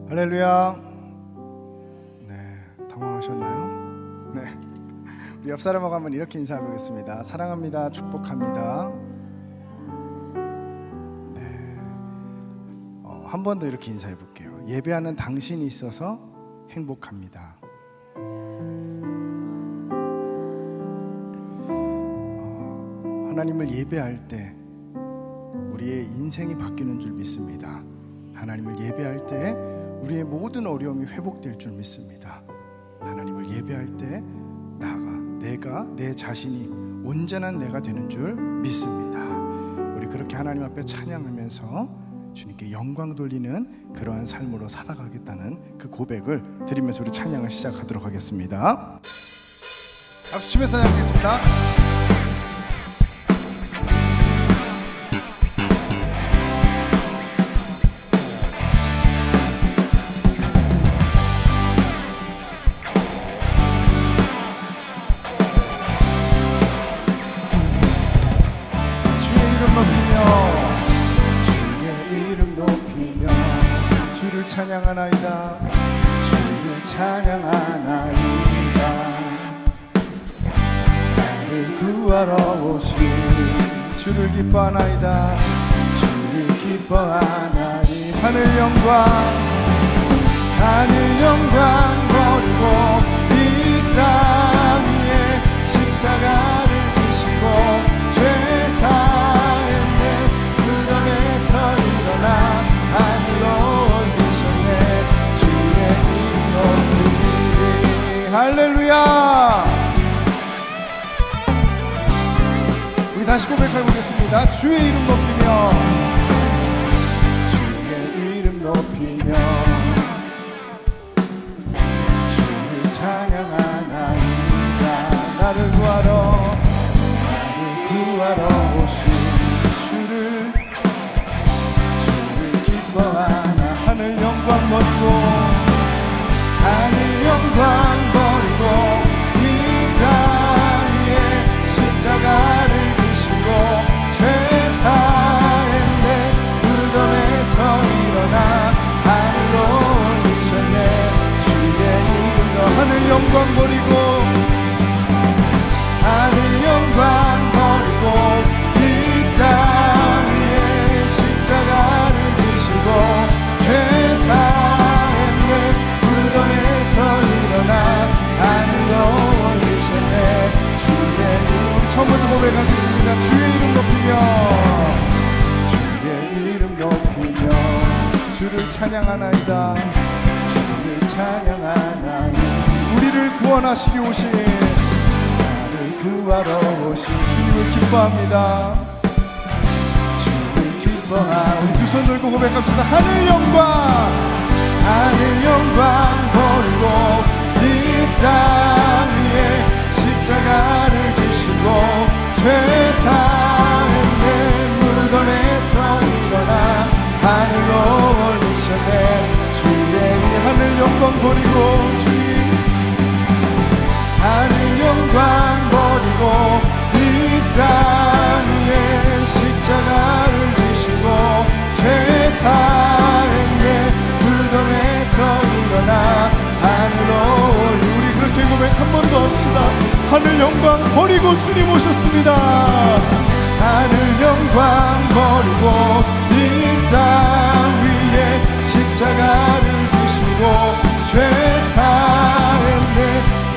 할렐루야. 네, 당황하셨나요? 네, 우리 옆 사람하고 한번 이렇게 인사해보겠습니다. 사랑합니다. 축복합니다. 네, 한 번 더 이렇게 인사해볼게요. 예배하는 당신이 있어서 행복합니다. 하나님을 예배할 때 우리의 인생이 바뀌는 줄 믿습니다. 하나님을 예배할 때 우리의 모든 어려움이 회복될 줄 믿습니다. 하나님을 예배할 때 내가 내 자신이 온전한 내가 되는 줄 믿습니다. 우리 그렇게 하나님 앞에 찬양하면서 주님께 영광 돌리는 그러한 삶으로 살아가겠다는 그 고백을 드리면서 우리 찬양을 시작하도록 하겠습니다. 박수 치면서 찬양하겠습니다. 찬양하나이다. 주를 찬양하나이다. 나를 구하러 오신 주를 기뻐하나이다. 주를 기뻐하나이. 하늘 영광 버리고 이 땅 위에 십자가를 지시고 죄 사했네. 무덤에서 일어나 하늘로 할렐루야. 우리 다시 고백해 보겠습니다. 주의 이름 높이며 주의 이름 높이며 주를 찬양하나이다. 나를 구하러 오신 주를 기뻐하나. 하늘 영광 버리고 이 땅 위에 십자가를 지시고 죄 사했네. 무덤에서 일어나 하늘로 올리셨네. 주의 이름으로 하늘 영광 버리고 이 땅 위에 십자가를 지시고 죄 사했네. 무덤에서 일어나 하늘로 올리셨네. 주의 이름 처음부터 고백하겠습니다. 주의 이름 높이며 주를 찬양하나이다. 주를 찬양하나이다. 우리를 구원하시기 오신 나를 구하러 오신 주님을 기뻐합니다. 주를 우리 두 손 들고 고백합시다. 하늘 영광 버리고 이 땅 위에 십자가를 지시고 죄 사했네. 무덤에서 일어나 하늘로 올리셨네. 주의 하늘 영광 버리고 주님 하늘 영광 버리고 이 땅 위에 십자가를 지시고 죄 사했네. 무덤에서 일어나 하늘로 올리. 우리 그렇게 고백 한 번 더 합시다. 하늘 영광 버리고 주님 오셨습니다. 하늘 영광 버리고 이 땅 위에 십자가를 지시고 죄 사했네.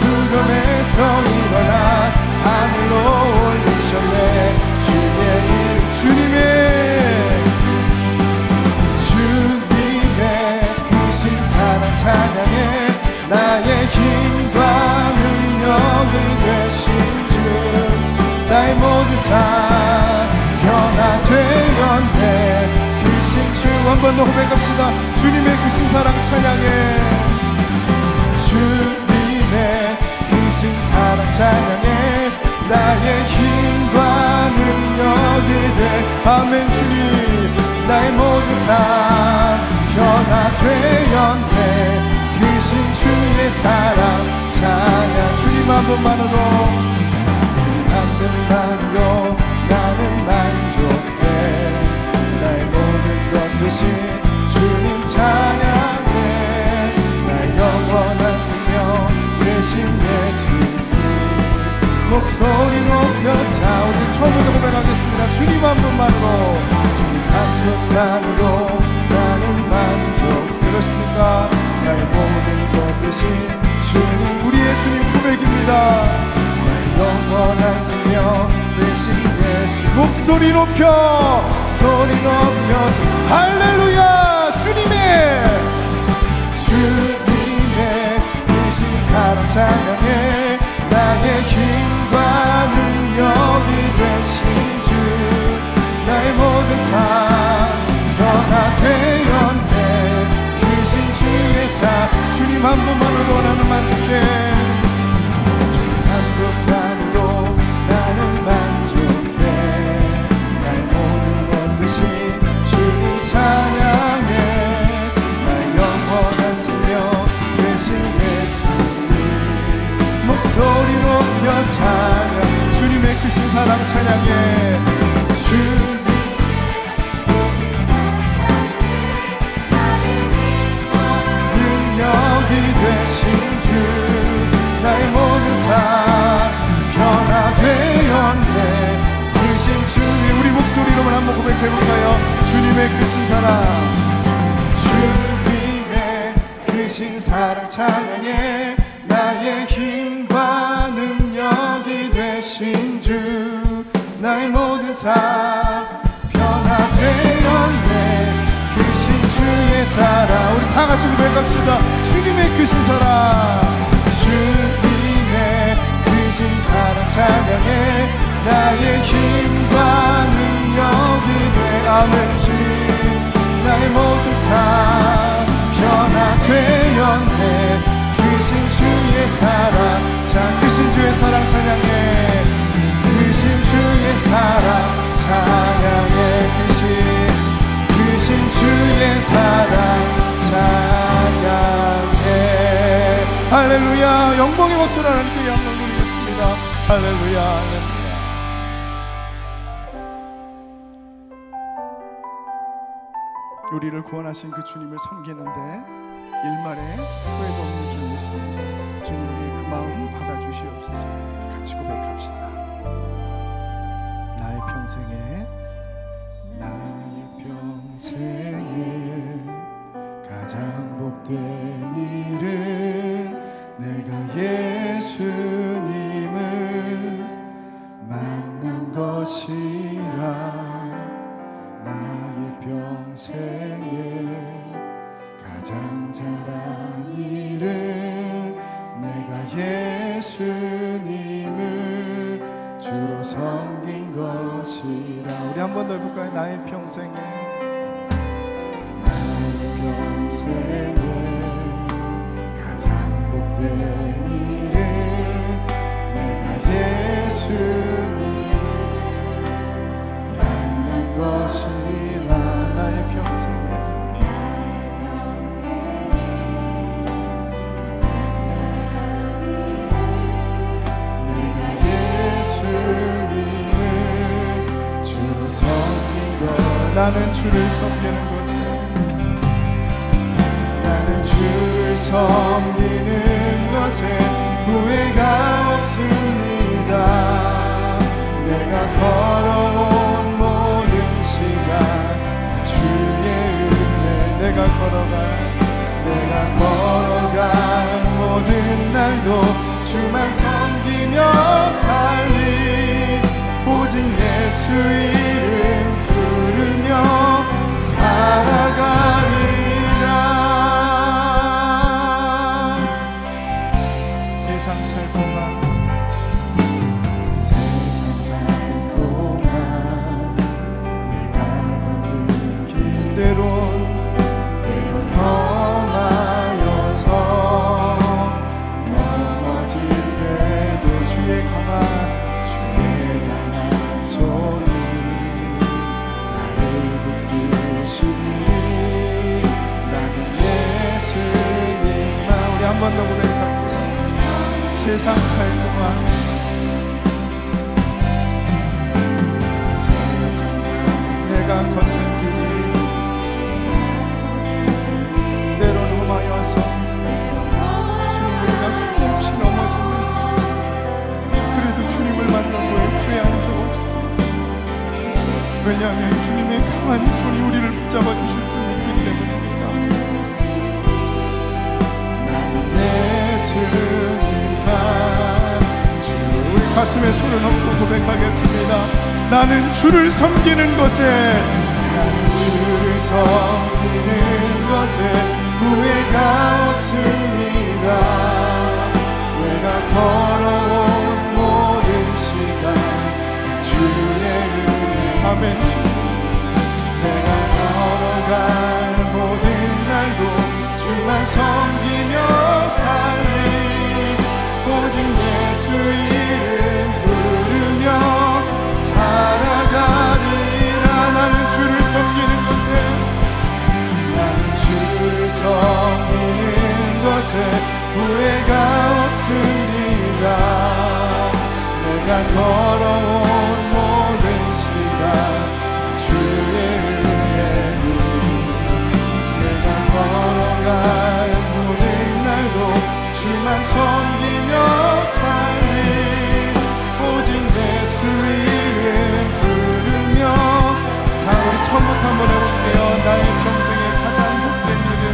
무덤에서 일어나 하늘로 올리셨네. 주의 이름 주님의 크신 사랑 찬양해. 나의 힘과 능력이 되신 주 나의 모든 삶 변화되었네. 크신 주 한 번 더 고백합시다. 주님의 크신 사랑 찬양해. 주님의 크신 사랑 찬양해. 나의 힘과 능력이 돼. 아멘. 주님 나의 모든 삶 변화되었네. 크신 주의 사랑 찬양. 주님 한 번만으로 나는 만족해. 나의 모든 것 되신 주님 찬양해. 처음부터 고백하겠습니다. 주님 한 분만으로, 주님 한 분만으로 나는 만족. 그렇습니까? 나의 모든 것 대신 주님, 우리의 주님 고백입니다. 나의 영원한 생명 대신 예수. 목소리 높여, 소리 높여, 할렐루야. 주님의 크신 사랑 찬양해. 나의 힘과 능력이 되신 주, 나의 모든 삶 변화되었네. 크신 주의 사, 주님 한 분만으로 나는 만족해. 주님 한 분만으로 나는 만족해. 나의 모든 것 대신 주님 찬양해. 나의 영원한 생명 대신 예수님. 목소리 높여 찬양, 주님의 크신 사랑 찬양해. 주님 능력이 되신 주, 나의 모든 삶 변화되었네. 크신 주님, 우리 목소리로만 한번 고백해볼까요? 주님의 크신 사랑, 주님의 크신 사랑 찬양해. 나의 힘과 능력이 되신 주, 나의 모든 삶 변화되었네. 크신 주의 사랑, 우리 다 같이 고백합시다. 주님의 크신 사랑, 주님의 크신 사랑 찬양해. 나의 힘과 능력이 돼. 아멘. 주님, 나의 모든 삶 변화되었네. 크신 주의 사랑, 자, 크신 주의 사랑 찬양해. 크신 주의 사랑 찬양해. 크신 주의 사랑 찬양해. 할렐루야. 영광의 목소리 하나님께 영광 드리겠습니다. 할렐루야, 할렐루야. 우리를 구원하신 그 주님을 섬기는데 일말의 후회도 없는 줄 믿습니다. 주님, 우리의 그 마음 받아주시옵소서. 같이 고백합시다. 나의 평생에 가장 복된 일은 내가 예수님을 만난 것이라. 나의 평생에 가장 잘한 일은 내가 예수님을 주로 섬긴 것이라. 우리 한 번 더 해볼까요? 나의 평생에 가장 복된 일은 내가 예수님을 만난 것이라. 나의 평생에 나는 주를 섬기는 것에, 나는 주를 섬기는 것에 후회가 없습니다. 내가 걸어온 모든 시간 주의 은혜, 내가 걸어간 모든 날도 주만 섬기며 살리. 오직 예수 이름 부르며 살아가리라. 세상 살 동안 내가 걷는 길 때론 험하여서 넘어질 때도 주의 강한 손이 나를 붙드시니. 나는 예수님만. 우리 한 번 더 고백합니다. 세상 살 동안 내가 걷는 길 때론 험하여서 주님, 우리가 수없이 넘어집니다. 그래도 주님을 만난 후에 후회한 적 없습니다. 가슴에 손을 얹고 고백하겠습니다. 나는 주를 섬기는 것에, 나는 주를 섬기는 것에 후회가 없습니다. 내가 걸어온 모든 시간 주의 은혜, 아멘. 내가 걸어갈 모든 날도 주만 섬기며 살리, 오직 예수 이름 부르며 살아가리라. 나는 주를 섬기는 것에, 나는 주를 섬기는 것에 후회가 없습니다. 내가 걸어온 모든 시간 주의 은혜로, 내가 걸어갈 모든 날도 주만 섬기며 살리, 오직 예수 이름 부르며 우리 처음부터 한번 해볼게요. 나의 평생에 가장 복된 일은,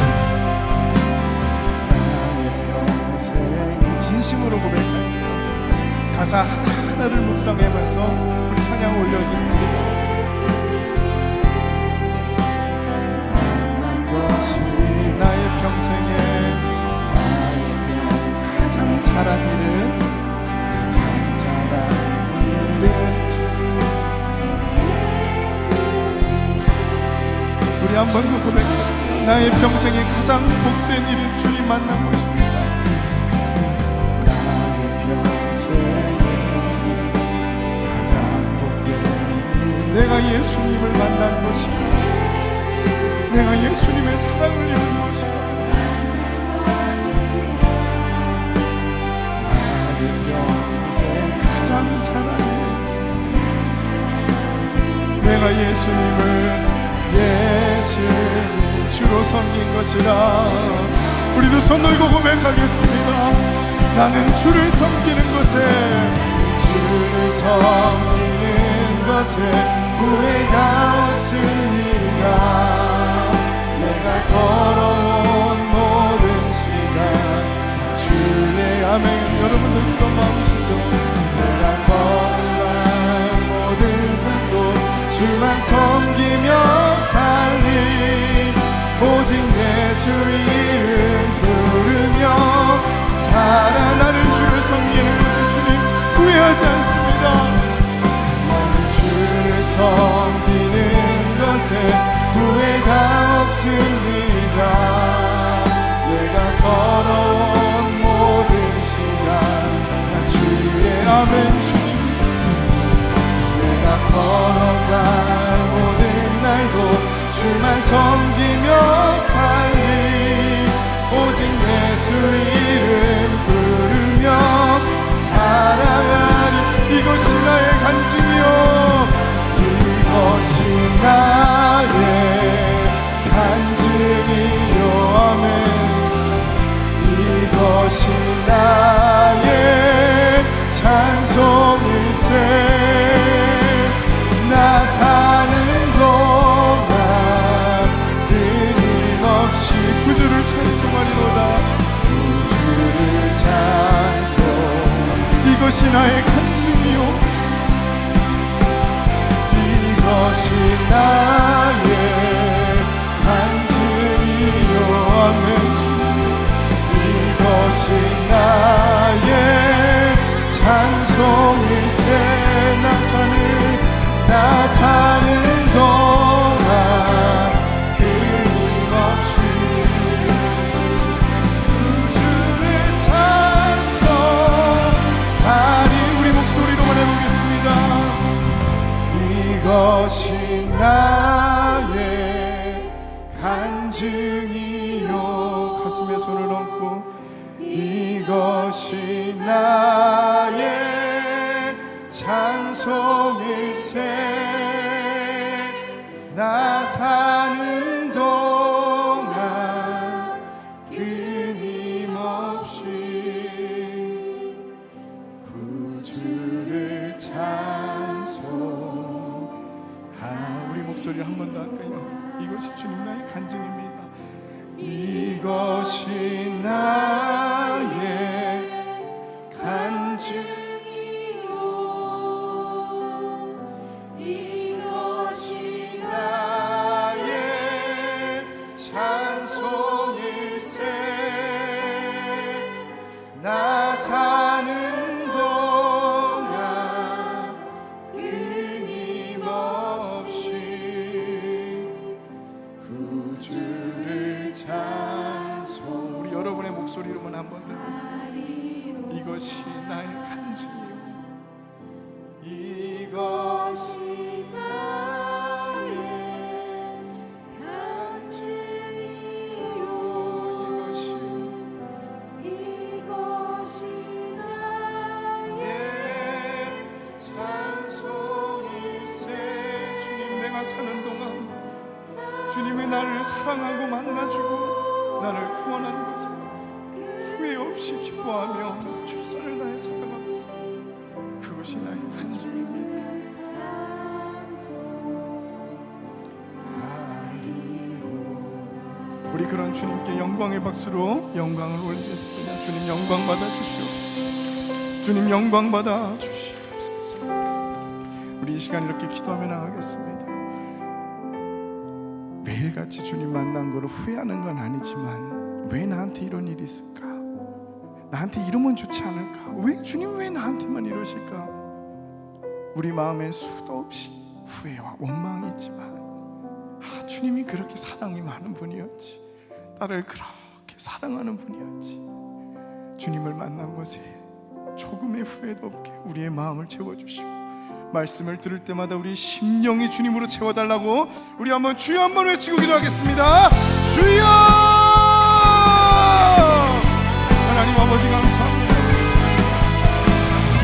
나의 평생에 진심으로 고백할게요. 가사 하나하나를 묵상하면서 우리 찬양 올려드리겠습니다. 나의 평생에 가장 잘한 일은, 가장 잘한 일은 우리 한 번 더 고백해. 나의 평생에 가장 복된 일은 주님 만난 것입니다. 나의 평생에 가장 복된 일, 내가 예수님을 만난 것입니다. 내가 예수님의 사랑을 입은 것이다. 나의 평생 가장 잘한 일, 내가 예수님을 주로 섬긴 것이라. 우리도 손 들고 고백하겠습니다. 나는 주를 섬기는 것에, 주를 섬기는 것에 후회가 없습니다. 내가 걸어온 모든 시간 주의, 아멘. 여러분들 그런 마음이시죠? 내가 걸어갈 모든 삶도 주만 섬기며 살리, 오직 예수 이름 부르며 살아나는 주를 섬기는 것에 주님 후회하지 않습니다. 나는 주를 섬기는 것에 후회가 없습니다. 내가 걸어온 모든 시간 다 주의, 아멘. 주님, 내가 걸어갈 모든 날도 주만 섬기며 살리, 오직 예수 이름 부르며 살아가리. 이것이 나의 간증이요, 이것이 나의 간증이요, 아멘. 이것이 나의 찬송일세. 나 사는 동안 끊임없이 구주를 찬송하리로다. 구주를 찬송, 이것이 나의 간증이요, 이것이 나의 간증이요, 아멘. 이것이 나의 찬송일세. 나 사는 동안 끊임없이 구주를 찬송하리. 우리 목소리로만 해보겠습니다. 이것이 나의 간증이요, 가슴에 손을 얹고, 이것이 나의 찬송일세. 나 사는 동안 끊임없이 구주를 찬송. 우리 목소리를 한 번 더 할까요? 이것이 주님 나의 간증입니다. 이것이 나의 간증. 여러분의 목소리로만 한번 들어볼게요. 이것이 나의 간증이요, 이것이 나의 간증이요, 이것이 나의 찬송일세. 주님, 내가 사는 동안 주님이 나를 사랑하고 만나주고 나를 구원한 것을 후회 없이 기뻐하며 최선을 다해 살아가고 있습니다. 그것이 나의 간증입니다. 우리 그런 주님께 영광의 박수로 영광을 올리겠습니다. 주님 영광 받아 주시옵소서. 주님 영광 받아 주시옵소서. 우리 이 시간 이렇게 기도하며 나가겠습니다. 매일같이 주님 만난 거를 후회하는 건 아니지만 왜 나한테 이런 일이 있을까? 나한테 이러면 좋지 않을까? 왜 주님 왜 나한테만 이러실까? 우리 마음에 수도 없이 후회와 원망이 있지만 주님이 그렇게 사랑이 많은 분이었지, 나를 그렇게 사랑하는 분이었지. 주님을 만난 것에 조금의 후회도 없게 우리의 마음을 채워주시고 말씀을 들을 때마다 우리 심령이 주님으로 채워달라고 우리 한번 주여 한번 외치고 기도하겠습니다. 주여! 하나님 아버지 감사합니다.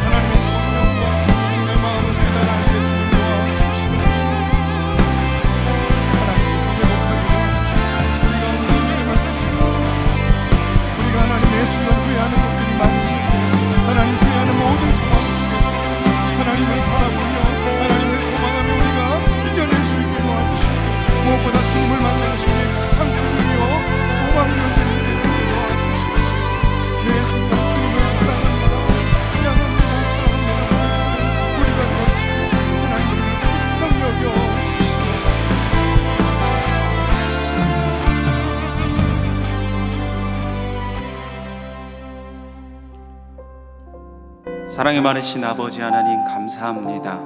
하나님의 성령과 주님의 마음을 깨달아 주님 도와주시옵소서. 하나님께서 회복하게 도와주시옵소서. 우리가 오늘 은혜를 주시옵소서. 우리가 하나님의 순간 후회하는 것들이 많이 있는데 하나님 후회하는 모든 상황 속에서 하나님을 바라보며 하나님을 소망하며 우리가 이겨낼 수 있게 도와주시고 무엇보다 주님을 만나시는 가장 큰 일이요 소망을 드리는 데 도와주시옵소서. 내 순간 주님을 사랑합니다. 우리가 그렇지 하나님을 불쌍히 여겨 주시옵소서. 사랑이 많으신 아버지 하나님 감사합니다.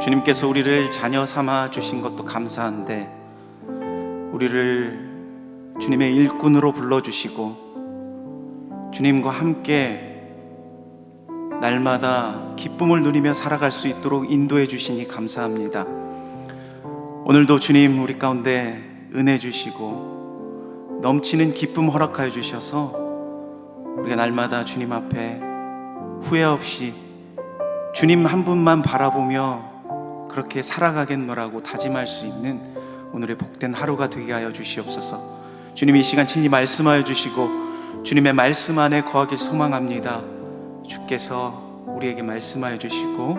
주님께서 우리를 자녀 삼아 주신 것도 감사한데 우리를 주님의 일꾼으로 불러주시고 주님과 함께 날마다 기쁨을 누리며 살아갈 수 있도록 인도해 주시니 감사합니다. 오늘도 주님 우리 가운데 은혜 주시고 넘치는 기쁨 허락하여 주셔서 우리가 날마다 주님 앞에 후회 없이 주님 한 분만 바라보며 그렇게 살아가겠노라고 다짐할 수 있는 오늘의 복된 하루가 되게 하여 주시옵소서. 주님 이 시간 친히 말씀하여 주시고 주님의 말씀 안에 거하길 소망합니다. 주께서 우리에게 말씀하여 주시고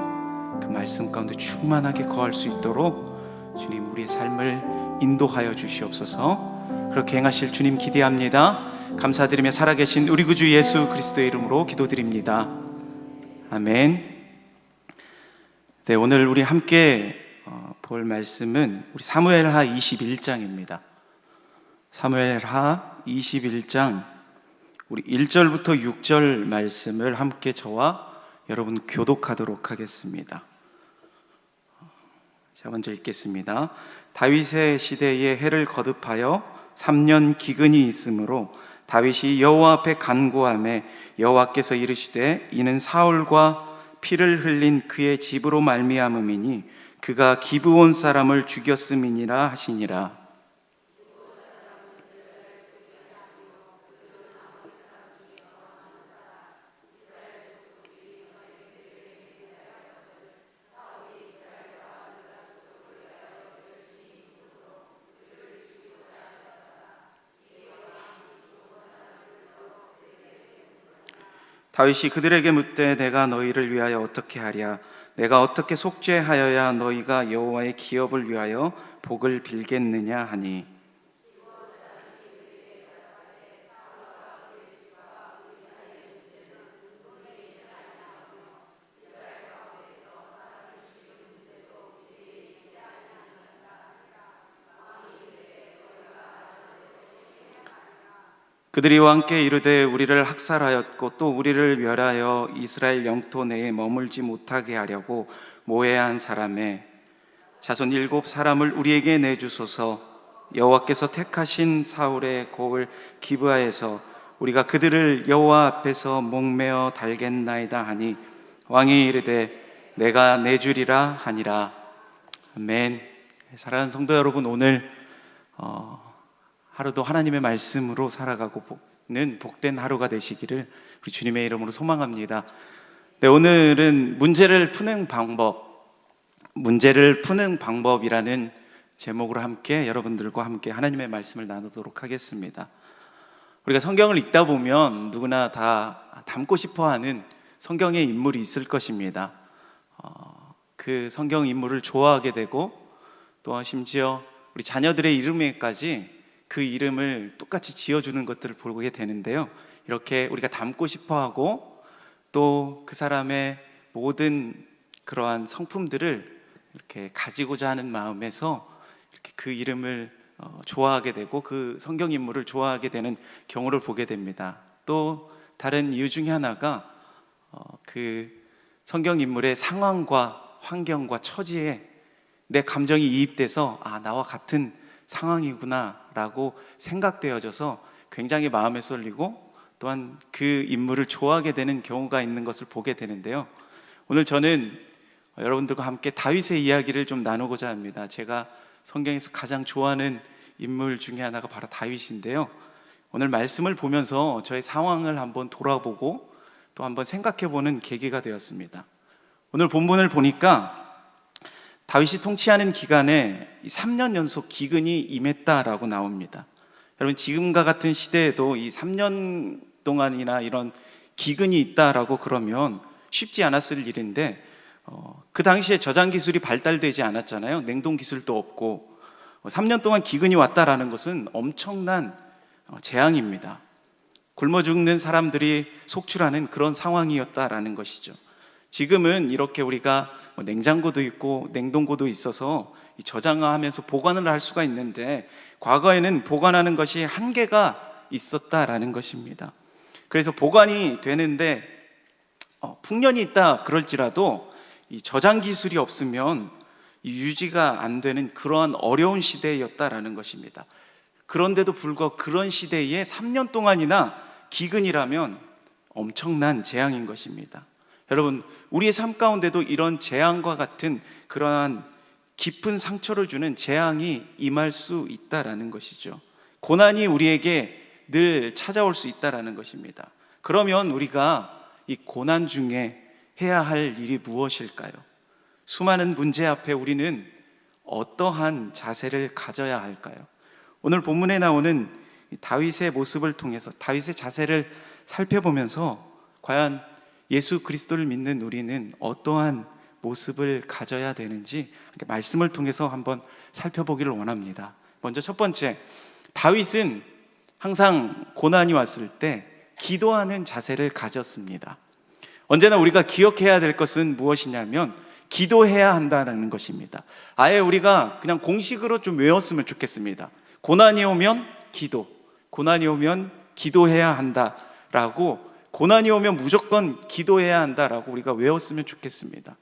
그 말씀 가운데 충만하게 거할 수 있도록 주님 우리의 삶을 인도하여 주시옵소서. 그렇게 행하실 주님 기대합니다. 감사드리며 살아계신 우리 구주 예수 그리스도의 이름으로 기도드립니다. 아멘. 네, 오늘 우리 함께 볼 말씀은 우리 사무엘하 21장입니다. 사무엘하 21장 우리 1절부터 6절 말씀을 함께 저와 여러분 교독하도록 하겠습니다. 자, 먼저 읽겠습니다. 다윗의 시대에 해를 거듭하여 3년 기근이 있으므로 다윗이 여호와 앞에 간구하매 여호와께서 이르시되 이는 사울과 피를 흘린 그의 집으로 말미암음이니 그가 기브온 사람을 죽였음이니라 하시니라. 다윗이 그들에게 묻되 내가 너희를 위하여 어떻게 하랴? 내가 어떻게 속죄하여야 너희가 여호와의 기업을 위하여 복을 빌겠느냐 하니 그들이 왕께 이르되 우리를 학살하였고 또 우리를 멸하여 이스라엘 영토 내에 머물지 못하게 하려고 모해한 사람의 자손 7 사람을 우리에게 내주소서. 여호와께서 택하신 사울의 고을 기브아에서 우리가 그들을 여호와 앞에서 목매어 달겠나이다 하니 왕이 이르되 내가 내주리라 하니라. 아멘. 사랑하는 성도 여러분, 오늘 하루도 하나님의 말씀으로 살아가고는 복된 하루가 되시기를 우리 주님의 이름으로 소망합니다. 네, 오늘은 문제를 푸는 방법이라는 제목으로 함께 여러분들과 함께 하나님의 말씀을 나누도록 하겠습니다. 우리가 성경을 읽다 보면 누구나 다 닮고 싶어하는 성경의 인물이 있을 것입니다. 그 성경 인물을 좋아하게 되고 또한 심지어 우리 자녀들의 이름에까지 그 이름을 똑같이 지어주는 것들을 보게 되는데요. 이렇게 우리가 닮고 싶어하고 또 그 사람의 모든 그러한 성품들을 이렇게 가지고자 하는 마음에서 이렇게 그 이름을 좋아하게 되고 그 성경 인물을 좋아하게 되는 경우를 보게 됩니다. 또 다른 이유 중에 하나가 그 성경 인물의 상황과 환경과 처지에 내 감정이 이입돼서 나와 같은 상황이구나 라고 생각되어져서 굉장히 마음에 쏠리고 또한 그 인물을 좋아하게 되는 경우가 있는 것을 보게 되는데요. 오늘 저는 여러분들과 함께 다윗의 이야기를 좀 나누고자 합니다. 제가 성경에서 가장 좋아하는 인물 중에 하나가 바로 다윗인데요. 오늘 말씀을 보면서 저의 상황을 한번 돌아보고 또 한번 생각해보는 계기가 되었습니다. 오늘 본문을 보니까 다윗이 통치하는 기간에 3년 연속 기근이 임했다라고 나옵니다. 여러분, 지금과 같은 시대에도 이 3년 동안이나 이런 기근이 있다라고 그러면 쉽지 않았을 일인데 그 당시에 저장 기술이 발달되지 않았잖아요. 냉동 기술도 없고 3년 동안 기근이 왔다라는 것은 엄청난 재앙입니다. 굶어 죽는 사람들이 속출하는 그런 상황이었다라는 것이죠. 지금은 이렇게 우리가 냉장고도 있고 냉동고도 있어서 저장하면서 보관을 할 수가 있는데 과거에는 보관하는 것이 한계가 있었다라는 것입니다. 그래서 보관이 되는데 풍년이 있다 그럴지라도 이 저장 기술이 없으면 유지가 안 되는 그러한 어려운 시대였다라는 것입니다. 그런데도 불구하고 그런 시대에 3년 동안이나 기근이라면 엄청난 재앙인 것입니다. 여러분, 우리의 삶 가운데도 이런 재앙과 같은 그러한 깊은 상처를 주는 재앙이 임할 수 있다라는 것이죠. 고난이 우리에게 늘 찾아올 수 있다라는 것입니다. 그러면 우리가 이 고난 중에 해야 할 일이 무엇일까요? 수많은 문제 앞에 우리는 어떠한 자세를 가져야 할까요? 오늘 본문에 나오는 다윗의 모습을 통해서 다윗의 자세를 살펴보면서 과연 예수 그리스도를 믿는 우리는 어떠한 모습을 가져야 되는지 말씀을 통해서 한번 살펴보기를 원합니다. 먼저 첫 번째, 다윗은 항상 고난이 왔을 때 기도하는 자세를 가졌습니다. 언제나 우리가 기억해야 될 것은 무엇이냐면 기도해야 한다는 것입니다. 아예 우리가 그냥 공식으로 좀 외웠으면 좋겠습니다. 고난이 오면 기도, 고난이 오면 기도해야 한다라고, 고난이 오면 무조건 기도해야 한다라고 우리가 외웠으면 좋겠습니다.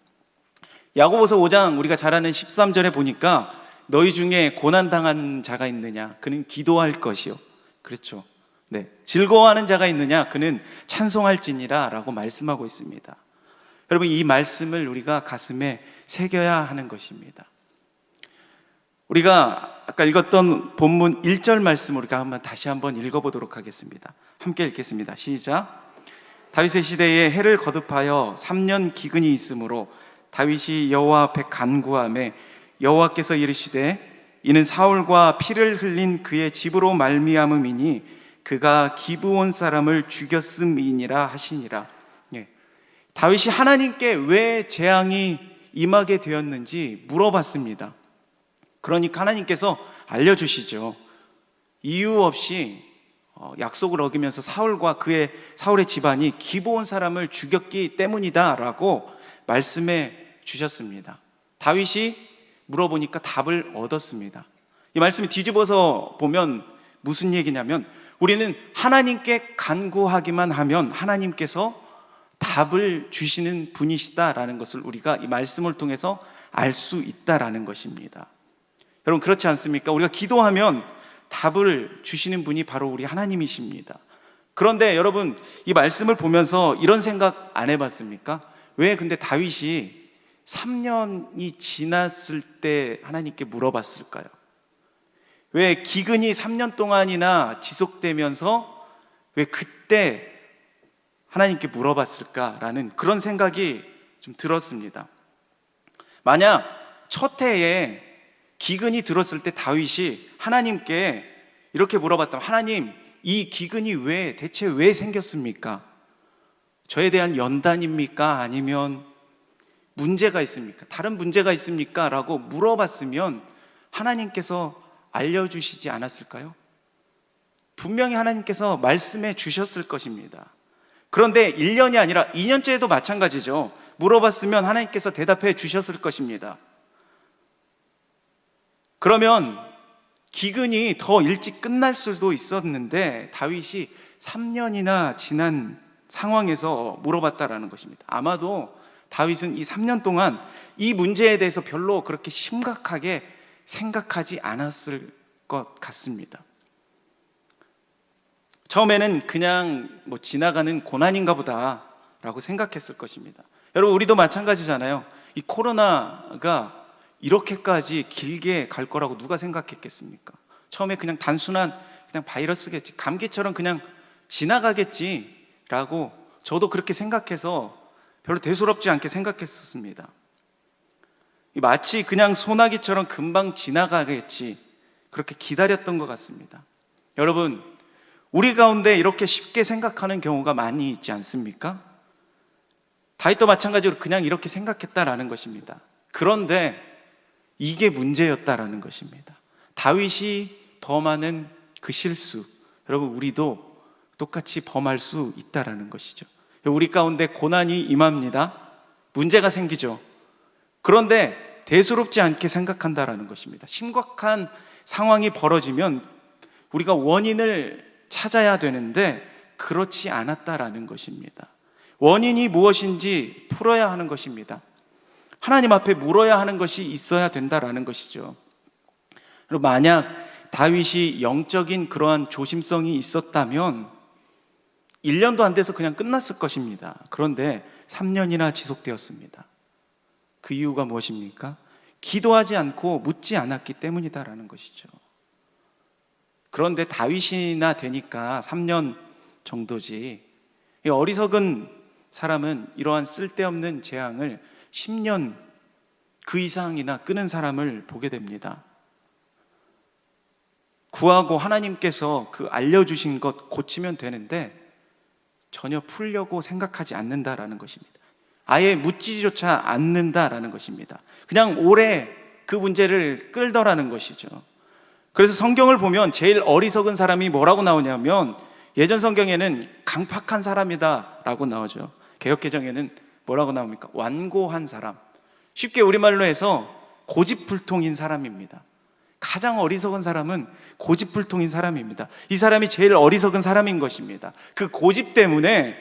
야고보서 5장 우리가 잘 아는 13절에 보니까 너희 중에 고난당한 자가 있느냐? 그는 기도할 것이요. 그렇죠. 네. 즐거워하는 자가 있느냐? 그는 찬송할지니라 라고 말씀하고 있습니다. 여러분, 이 말씀을 우리가 가슴에 새겨야 하는 것입니다. 우리가 아까 읽었던 본문 1절 말씀 우리가 다시 한번 읽어보도록 하겠습니다. 함께 읽겠습니다. 시작. 다윗의 시대에 해를 거듭하여 3년 기근이 있으므로 다윗이 여호와 앞에 간구하매 여호와께서 이르시되 이는 사울과 피를 흘린 그의 집으로 말미암음이니 그가 기브온 사람을 죽였음이니라 하시니라. 다윗이 하나님께 왜 재앙이 임하게 되었는지 물어봤습니다. 그러니까 하나님께서 알려주시죠. 이유 없이 약속을 어기면서 사울의 집안이 기브온 사람을 죽였기 때문이다 라고 말씀해 주셨습니다. 다윗이 물어보니까 답을 얻었습니다. 이 말씀을 뒤집어서 보면 무슨 얘기냐면 우리는 하나님께 간구하기만 하면 하나님께서 답을 주시는 분이시다라는 것을 우리가 이 말씀을 통해서 알 수 있다라는 것입니다. 여러분 그렇지 않습니까? 우리가 기도하면 답을 주시는 분이 바로 우리 하나님이십니다. 그런데 여러분 이 말씀을 보면서 이런 생각 안 해봤습니까? 왜 근데 다윗이 3년이 지났을 때 하나님께 물어봤을까요? 왜 기근이 3년 동안이나 지속되면서 왜 그때 하나님께 물어봤을까라는 그런 생각이 좀 들었습니다. 만약 첫 해에 기근이 들었을 때 다윗이 하나님께 이렇게 물어봤다면, 하나님, 이 기근이 대체 왜 생겼습니까? 저에 대한 연단입니까? 아니면 문제가 있습니까? 다른 문제가 있습니까? 라고 물어봤으면 하나님께서 알려주시지 않았을까요? 분명히 하나님께서 말씀해 주셨을 것입니다. 그런데 1년이 아니라 2년째에도 마찬가지죠. 물어봤으면 하나님께서 대답해 주셨을 것입니다. 그러면 기근이 더 일찍 끝날 수도 있었는데 다윗이 3년이나 지난 상황에서 물어봤다라는 것입니다. 아마도 다윗은 이 3년 동안 이 문제에 대해서 별로 그렇게 심각하게 생각하지 않았을 것 같습니다. 처음에는 그냥 지나가는 고난인가 보다 라고 생각했을 것입니다. 여러분 우리도 마찬가지잖아요. 이 코로나가 이렇게까지 길게 갈 거라고 누가 생각했겠습니까? 처음에 그냥 단순한 그냥 바이러스겠지, 감기처럼 그냥 지나가겠지라고 저도 그렇게 생각해서 별로 대수롭지 않게 생각했었습니다. 마치 그냥 소나기처럼 금방 지나가겠지 그렇게 기다렸던 것 같습니다. 여러분 우리 가운데 이렇게 쉽게 생각하는 경우가 많이 있지 않습니까? 다윗도 마찬가지로 그냥 이렇게 생각했다라는 것입니다. 그런데 이게 문제였다라는 것입니다. 다윗이 범하는 그 실수, 여러분 우리도 똑같이 범할 수 있다라는 것이죠. 우리 가운데 고난이 임합니다. 문제가 생기죠. 그런데 대수롭지 않게 생각한다라는 것입니다. 심각한 상황이 벌어지면 우리가 원인을 찾아야 되는데 그렇지 않았다라는 것입니다. 원인이 무엇인지 풀어야 하는 것입니다. 하나님 앞에 물어야 하는 것이 있어야 된다라는 것이죠. 그리고 만약 다윗이 영적인 그러한 조심성이 있었다면 1년도 안 돼서 그냥 끝났을 것입니다. 그런데 3년이나 지속되었습니다. 그 이유가 무엇입니까? 기도하지 않고 묻지 않았기 때문이다라는 것이죠. 그런데 다윗이나 되니까 3년 정도지, 어리석은 사람은 이러한 쓸데없는 재앙을 10년 그 이상이나 끄는 사람을 보게 됩니다. 구하고 하나님께서 그 알려주신 것 고치면 되는데 전혀 풀려고 생각하지 않는다라는 것입니다. 아예 묻지조차 않는다라는 것입니다. 그냥 오래 그 문제를 끌더라는 것이죠. 그래서 성경을 보면 제일 어리석은 사람이 뭐라고 나오냐면, 예전 성경에는 강팍한 사람이다 라고 나오죠. 개역개정에는 뭐라고 나옵니까? 완고한 사람. 쉽게 우리말로 해서 고집불통인 사람입니다. 가장 어리석은 사람은 고집불통인 사람입니다. 이 사람이 제일 어리석은 사람인 것입니다. 그 고집 때문에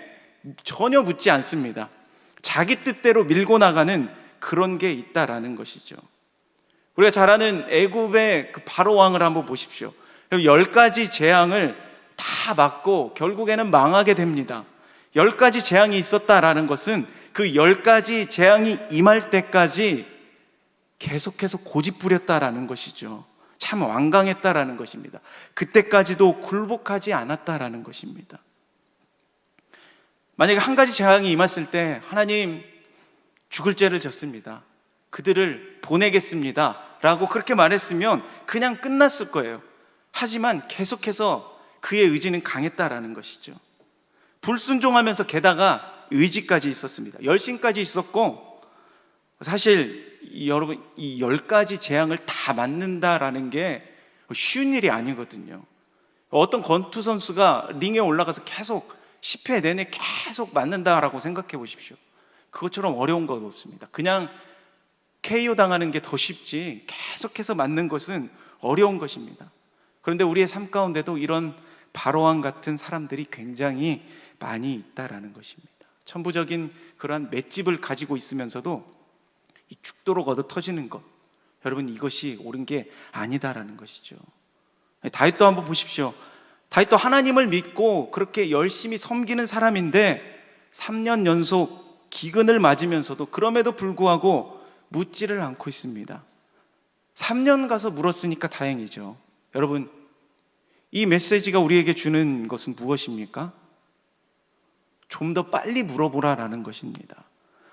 전혀 묻지 않습니다. 자기 뜻대로 밀고 나가는 그런 게 있다라는 것이죠. 우리가 잘 아는 애굽의 그 바로 왕을 한번 보십시오. 10가지 재앙을 다 맞고 결국에는 망하게 됩니다. 10가지 재앙이 있었다라는 것은 그 10가지 재앙이 임할 때까지 계속해서 고집부렸다라는 것이죠. 참 완강했다라는 것입니다. 그때까지도 굴복하지 않았다라는 것입니다. 만약에 한 가지 재앙이 임했을 때 하나님 죽을 죄를 졌습니다, 그들을 보내겠습니다 라고 그렇게 말했으면 그냥 끝났을 거예요. 하지만 계속해서 그의 의지는 강했다라는 것이죠. 불순종하면서 게다가 의지까지 있었습니다. 열심까지 있었고, 사실 여러분 이 10가지 재앙을 다 맞는다라는 게 쉬운 일이 아니거든요. 어떤 권투 선수가 링에 올라가서 계속 10회 내내 계속 맞는다라고 생각해 보십시오. 그것처럼 어려운 건 없습니다. 그냥 KO 당하는 게 더 쉽지 계속해서 맞는 것은 어려운 것입니다. 그런데 우리의 삶 가운데도 이런 바로왕 같은 사람들이 굉장히 많이 있다라는 것입니다. 천부적인 그러한 맷집을 가지고 있으면서도 이 죽도록 얻어 터지는 것, 여러분, 이것이 옳은 게 아니다라는 것이죠. 다윗도 한번 보십시오. 다윗도 하나님을 믿고 그렇게 열심히 섬기는 사람인데 3년 연속 기근을 맞으면서도 그럼에도 불구하고 묻지를 않고 있습니다. 3년 가서 물었으니까 다행이죠. 여러분, 이 메시지가 우리에게 주는 것은 무엇입니까? 좀 더 빨리 물어보라라는 것입니다.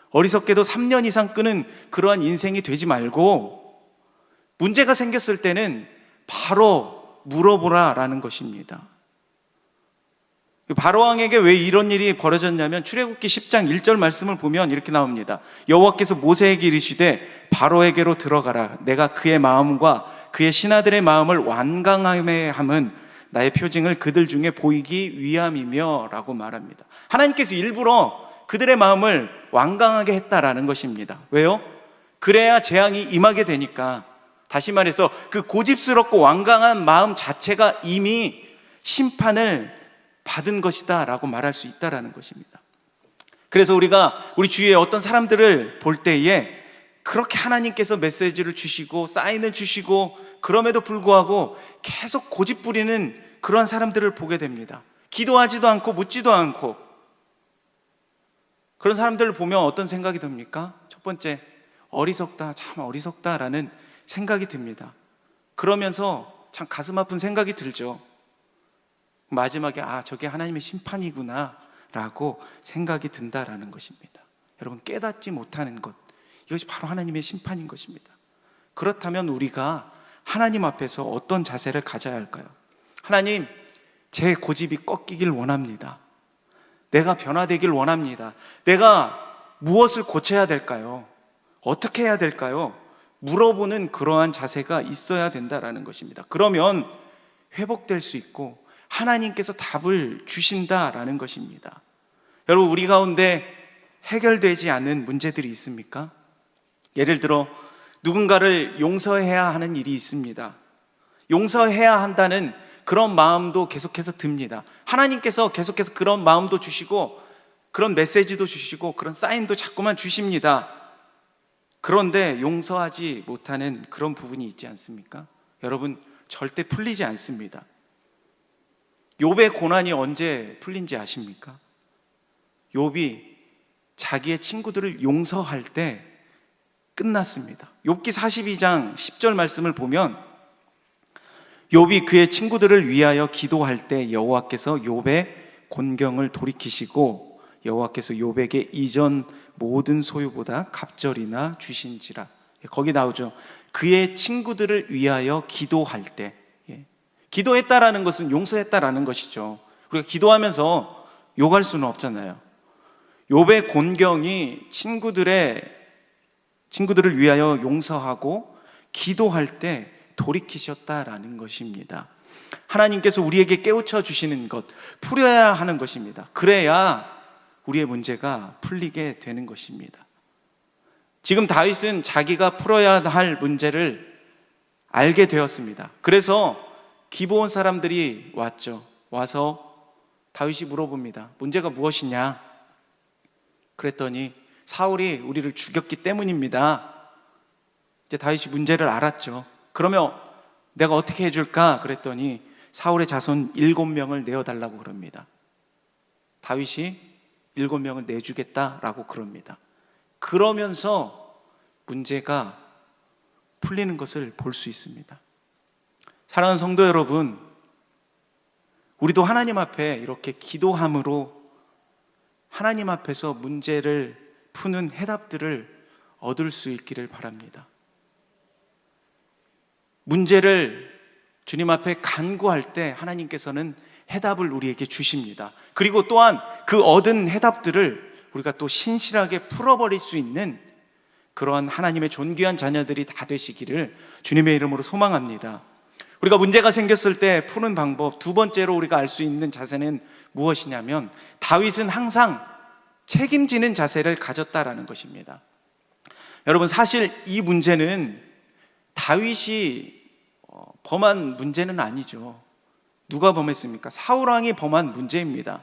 어리석게도 3년 이상 끄는 그러한 인생이 되지 말고 문제가 생겼을 때는 바로 물어보라라는 것입니다. 바로왕에게 왜 이런 일이 벌어졌냐면 출애굽기 10장 1절 말씀을 보면 이렇게 나옵니다. 여호와께서 모세에게 이르시되 바로에게로 들어가라. 내가 그의 마음과 그의 신하들의 마음을 완강하게 함은 나의 표징을 그들 중에 보이기 위함이며 라고 말합니다. 하나님께서 일부러 그들의 마음을 완강하게 했다라는 것입니다. 왜요? 그래야 재앙이 임하게 되니까. 다시 말해서 그 고집스럽고 완강한 마음 자체가 이미 심판을 받은 것이다 라고 말할 수 있다라는 것입니다. 그래서 우리가 우리 주위에 어떤 사람들을 볼 때에 그렇게 하나님께서 메시지를 주시고 사인을 주시고 그럼에도 불구하고 계속 고집 부리는 그런 사람들을 보게 됩니다. 기도하지도 않고 묻지도 않고. 그런 사람들을 보면 어떤 생각이 듭니까? 첫 번째, 어리석다, 참 어리석다라는 생각이 듭니다. 그러면서 참 가슴 아픈 생각이 들죠. 마지막에 저게 하나님의 심판이구나 라고 생각이 든다라는 것입니다. 여러분, 깨닫지 못하는 것, 이것이 바로 하나님의 심판인 것입니다. 그렇다면 우리가 하나님 앞에서 어떤 자세를 가져야 할까요? 하나님, 제 고집이 꺾이길 원합니다. 내가 변화되길 원합니다. 내가 무엇을 고쳐야 될까요? 어떻게 해야 될까요? 물어보는 그러한 자세가 있어야 된다라는 것입니다. 그러면 회복될 수 있고 하나님께서 답을 주신다라는 것입니다. 여러분, 우리 가운데 해결되지 않는 문제들이 있습니까? 예를 들어 누군가를 용서해야 하는 일이 있습니다. 용서해야 한다는 그런 마음도 계속해서 듭니다. 하나님께서 계속해서 그런 마음도 주시고 그런 메시지도 주시고 그런 사인도 자꾸만 주십니다. 그런데 용서하지 못하는 그런 부분이 있지 않습니까? 여러분, 절대 풀리지 않습니다. 욥의 고난이 언제 풀린지 아십니까? 욥이 자기의 친구들을 용서할 때 끝났습니다. 욥기 42장 10절 말씀을 보면 욥이 그의 친구들을 위하여 기도할 때 여호와께서 욥의 곤경을 돌이키시고 여호와께서 욥에게 이전 모든 소유보다 갑절이나 주신지라. 거기 나오죠. 그의 친구들을 위하여 기도할 때. 기도했다라는 것은 용서했다라는 것이죠. 우리가 기도하면서 욕할 수는 없잖아요. 욥의 곤경이 친구들을 위하여 용서하고 기도할 때 돌이키셨다라는 것입니다. 하나님께서 우리에게 깨우쳐 주시는 것, 풀어야 하는 것입니다. 그래야 우리의 문제가 풀리게 되는 것입니다. 지금 다윗은 자기가 풀어야 할 문제를 알게 되었습니다. 그래서 기브온 사람들이 왔죠. 와서 다윗이 물어봅니다. 문제가 무엇이냐? 그랬더니 사울이 우리를 죽였기 때문입니다. 이제 다윗이 문제를 알았죠. 그러면 내가 어떻게 해줄까? 그랬더니 사울의 자손 7명을 내어달라고 그럽니다. 다윗이 7명을 내주겠다라고 그럽니다. 그러면서 문제가 풀리는 것을 볼 수 있습니다. 사랑하는 성도 여러분, 우리도 하나님 앞에 이렇게 기도함으로 하나님 앞에서 문제를 푸는 해답들을 얻을 수 있기를 바랍니다. 문제를 주님 앞에 간구할 때 하나님께서는 해답을 우리에게 주십니다. 그리고 또한 그 얻은 해답들을 우리가 또 신실하게 풀어버릴 수 있는 그러한 하나님의 존귀한 자녀들이 다 되시기를 주님의 이름으로 소망합니다. 우리가 문제가 생겼을 때 푸는 방법, 두 번째로 우리가 알 수 있는 자세는 무엇이냐면 다윗은 항상 책임지는 자세를 가졌다라는 것입니다. 여러분, 사실 이 문제는 다윗이 범한 문제는 아니죠. 누가 범했습니까? 사울왕이 범한 문제입니다.